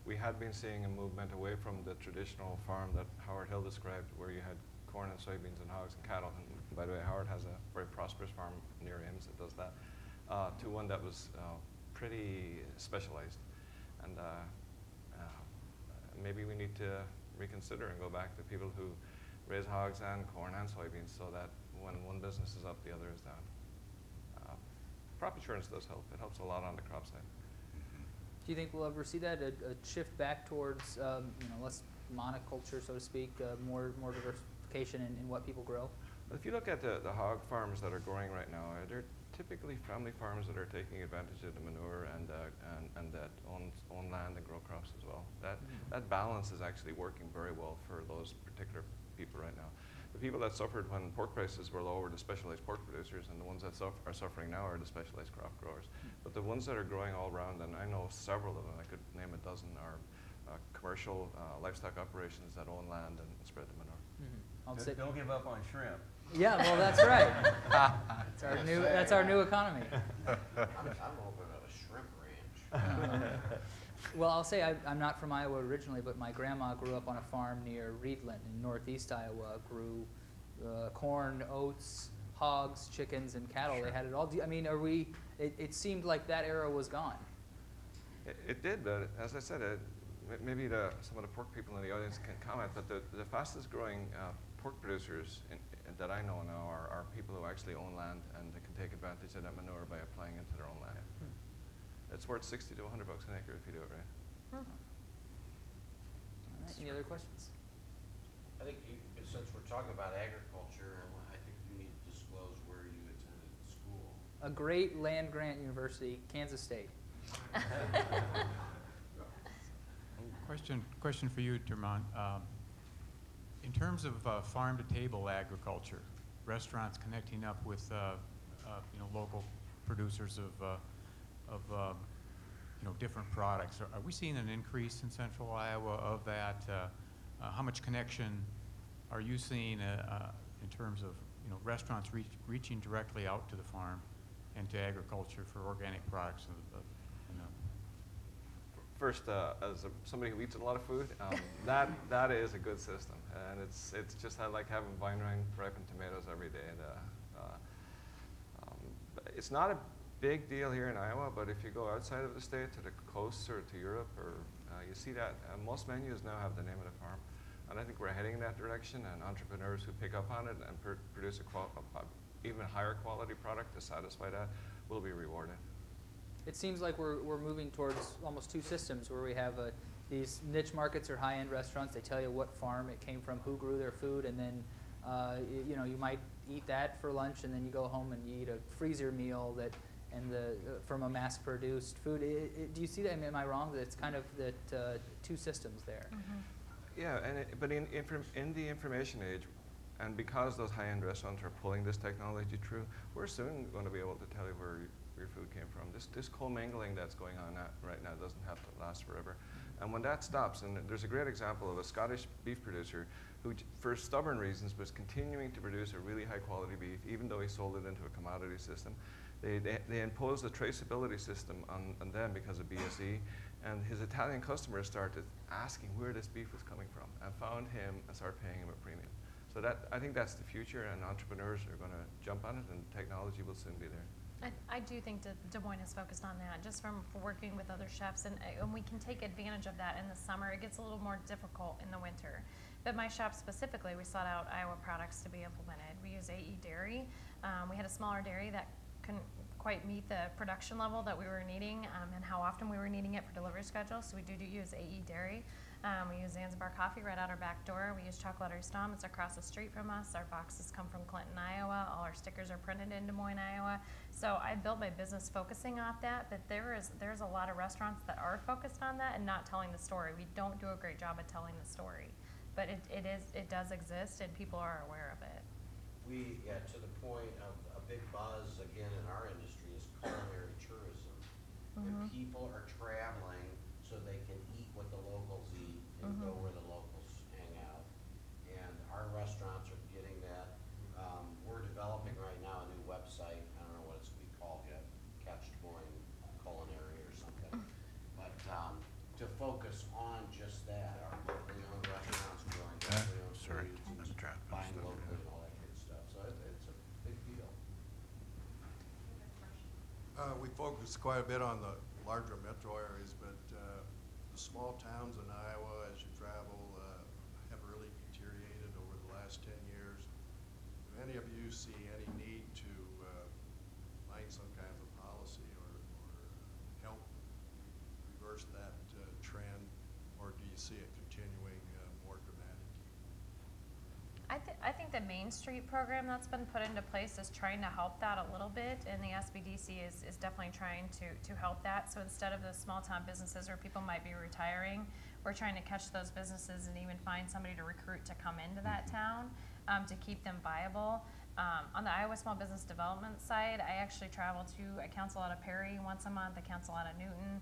Speaker 7: We had been seeing a movement away from the traditional farm that Howard Hill described, where you had corn and soybeans and hogs and cattle. And by the way, Howard has a very prosperous farm near Ames that does that, to one that was pretty specialized. And maybe we need to reconsider and go back to people who raise hogs and corn and soybeans, so that when one business is up, the other is down. Crop insurance does help. It helps a lot on the crop side.
Speaker 5: Do you think we'll ever see that, a shift back towards less monoculture, so to speak, more diversification in what people grow?
Speaker 7: If you look at the hog farms that are growing right now, they're typically family farms that are taking advantage of the manure and that own land and grow crops as well. That balance is actually working very well for those particular people right now. The people that suffered when pork prices were low were the specialized pork producers, and the ones that are suffering now are the specialized crop growers. But the ones that are growing all around, and I know several of them, I could name a dozen, are commercial livestock operations that own land and spread the manure.
Speaker 15: Don't give up on shrimp.
Speaker 5: Yeah, well, that's right. That's our new economy.
Speaker 6: I'm hoping of a shrimp ranch.
Speaker 5: Well, I'll say I'm not from Iowa originally, but my grandma grew up on a farm near Reedland in northeast Iowa, grew corn, oats, hogs, chickens, and cattle.
Speaker 7: Sure.
Speaker 5: They had it all. I mean, it seemed like that era was gone.
Speaker 7: It did, but as I said, maybe some of the pork people in the audience can comment, but the fastest growing pork producers that I know now are people who actually own land and they can take advantage of that manure by applying it to their own land. It's worth $60 to $100 an acre if you do it right.
Speaker 5: All right, any other questions?
Speaker 6: I think since we're talking about agriculture, I think you need to disclose where you attended school.
Speaker 5: A great land grant university, Kansas State.
Speaker 17: Question for you, Termont. In terms of farm-to-table agriculture, restaurants connecting up with local producers of different products, are we seeing an increase in Central Iowa of that? How much connection are you seeing in terms of restaurants reaching directly out to the farm and to agriculture for organic products?
Speaker 7: First, as somebody who eats a lot of food, that is a good system, and it's just like having vine-ripened tomatoes every day. It's not a big deal here in Iowa, but if you go outside of the state to the coast or to Europe, or you see that most menus now have the name of the farm, and I think we're heading in that direction. And entrepreneurs who pick up on it and produce a even higher quality product to satisfy that will be rewarded.
Speaker 5: It seems like we're moving towards almost two systems where we have these niche markets or high-end restaurants. They tell you what farm it came from, who grew their food, and then you might eat that for lunch, and then you go home and you eat a freezer meal from a mass-produced food. Do you see that? Am I wrong that it's kind of that two systems there?
Speaker 9: Mm-hmm.
Speaker 7: Yeah, but in the information age, and because those high-end restaurants are pulling this technology through, we're soon going to be able to tell you where your food came from. This commingling that's going on right now doesn't have to last forever. And when that stops, and there's a great example of a Scottish beef producer who, for stubborn reasons, was continuing to produce a really high-quality beef, even though he sold it into a commodity system. They imposed a traceability system on them because of BSE, and his Italian customers started asking where this beef was coming from and found him and started paying him a premium. So I think that's the future, and entrepreneurs are going to jump on it, and technology will soon be there.
Speaker 9: I do think Des Moines is focused on that, just from working with other chefs, and we can take advantage of that in the summer. It gets a little more difficult in the winter. But my shop specifically, we sought out Iowa products to be implemented. We use AE dairy. We had a smaller dairy that couldn't quite meet the production level that we were needing and how often we were needing it for delivery schedule, so we do use AE dairy. We use Zanzibar coffee right out our back door. We use Chocolaterie Stom. It's across the street from us. Our boxes come from Clinton, Iowa. All our stickers are printed in Des Moines, Iowa. So I built my business focusing on that, but there's a lot of restaurants that are focused on that and not telling the story. We don't do a great job of telling the story, but it does exist and people are aware of it.
Speaker 6: To the point of a big buzz again in our industry is culinary tourism.
Speaker 9: Mm-hmm.
Speaker 6: When people are traveling so they can eat what the locals eat and go where the locals hang out. And our restaurants are getting that. We're developing right now a new website. I don't know what it's gonna be called yet, Catch Des Moines Culinary or something. But to focus on just that, our locally owned restaurants growing locally owned foods and buying locally and all that good stuff. So it's a big deal.
Speaker 18: We focus quite a bit on the larger metro areas, but the small towns in Iowa, as you travel, have really deteriorated over the last 10 years. Do any of you see any need to find some kind of a policy or help reverse that trend, or do you see it continuing more dramatic?
Speaker 9: I think the Main Street program that's been put into place is trying to help that a little bit, and the SBDC is definitely trying to help that. So instead of the small town businesses where people might be retiring, we're trying to catch those businesses and even find somebody to recruit to come into that town to keep them viable. On the Iowa Small Business Development side, I actually travel to a council out of Perry once a month, a council out of Newton,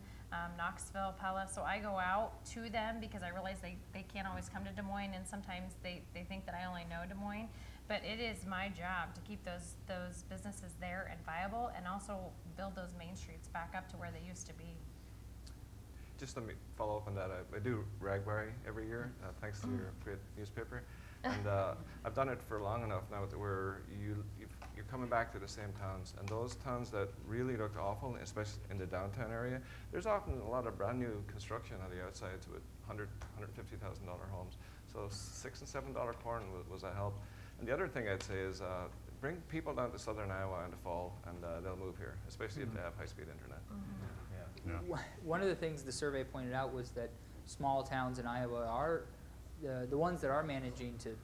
Speaker 9: Knoxville, Pella. So I go out to them because I realize they can't always come to Des Moines, and sometimes they think that I only know Des Moines. But it is my job to keep those businesses there and viable, and also build those main streets back up to where they used to be.
Speaker 7: Just let me follow up on that. I do Ragbari every year, thanks to your great newspaper. And I've done it for long enough now where you're coming back to the same towns. And those towns that really look awful, especially in the downtown area, there's often a lot of brand new construction on the outsides with $100,000, $150,000 homes. So $6 and $7 corn was a help. And the other thing I'd say is bring people down to southern Iowa in the fall, and they'll move here, especially if they have high-speed internet.
Speaker 5: One of the things the survey pointed out was that small towns in Iowa are the ones that are managing to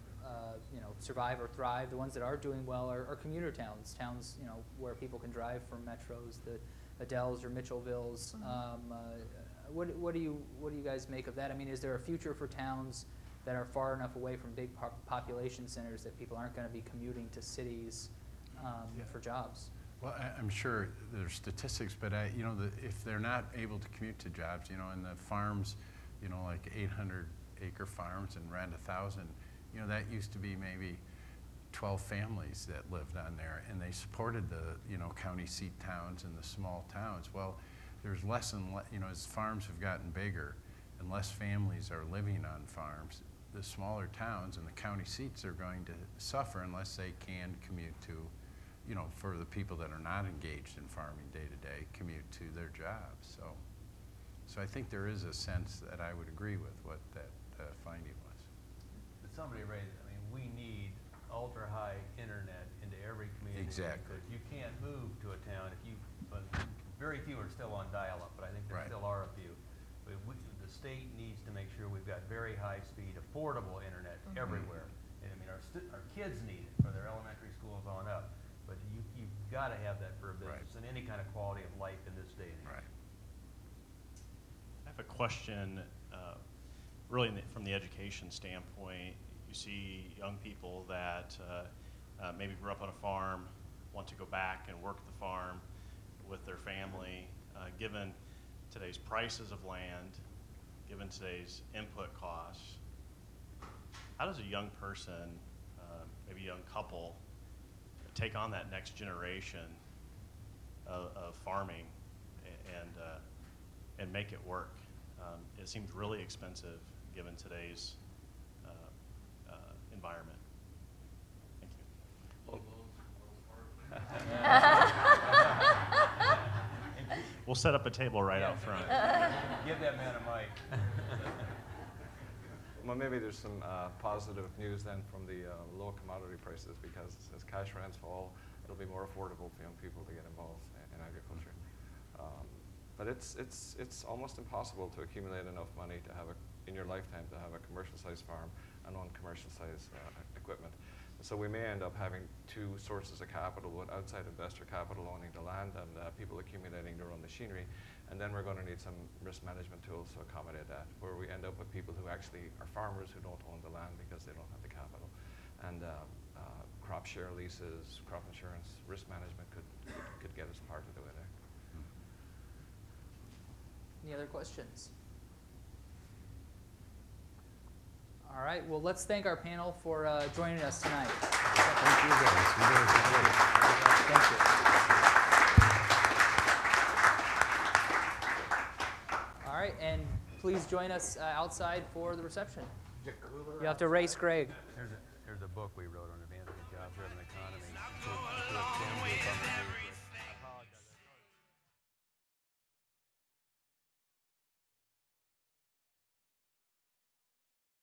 Speaker 5: survive or thrive. The ones that are doing well are commuter towns, where people can drive from metros, the Adells or Mitchellvilles. What do you guys make of that? I mean, is there a future for towns that are far enough away from big population centers that people aren't going to be commuting to cities for jobs?
Speaker 8: Well, I'm sure there's statistics, but if they're not able to commute to jobs, in the farms, like 800-acre farms and rent 1,000, that used to be maybe 12 families that lived on there, and they supported the county seat towns and the small towns. Well, there's less and less, as farms have gotten bigger and less families are living on farms, the smaller towns and the county seats are going to suffer unless they can commute to, for the people that are not engaged in farming day to day, commute to their jobs. So I think there is a sense that I would agree with what that finding was.
Speaker 15: But somebody raised it. I mean, we need ultra-high internet into every community.
Speaker 8: Exactly.
Speaker 15: Because you can't move to a town if you, very few are still on dial-up, but I think there still are a few. But the state needs to make sure we've got very high-speed, affordable internet everywhere. And I mean, our kids need it for their elementary schools on up. But you've got to have that for a business and any kind of quality of life in this day and age.
Speaker 1: I have a question, really from the education standpoint. You see young people that maybe grew up on a farm, want to go back and work the farm with their family. Given today's prices of land, given today's input costs, how does a young person, maybe a young couple, take on that next generation of farming and make it work? It seems really expensive given today's environment. Thank you. We'll set up a table right out front.
Speaker 15: Give that man a mic.
Speaker 7: Well, maybe there's some positive news then from the low commodity prices, because as cash rents fall, it'll be more affordable for young people to get involved in agriculture. But it's almost impossible to accumulate enough money to have in your lifetime to have a commercial-sized farm and own commercial-sized equipment. So we may end up having two sources of capital, with outside investor capital owning the land and people accumulating their own machinery. And then we're going to need some risk management tools to accommodate that, where we end up with people who actually are farmers who don't own the land because they don't have the capital. And crop share leases, crop insurance, risk management could get us part of the way there.
Speaker 5: Any other questions? All right, well, let's thank our panel for joining us tonight.
Speaker 15: Thank you guys.
Speaker 5: Thank you. All right, and please join us outside for the reception. You have to race Greg.
Speaker 15: There's a book we wrote on advancing jobs-driven economy.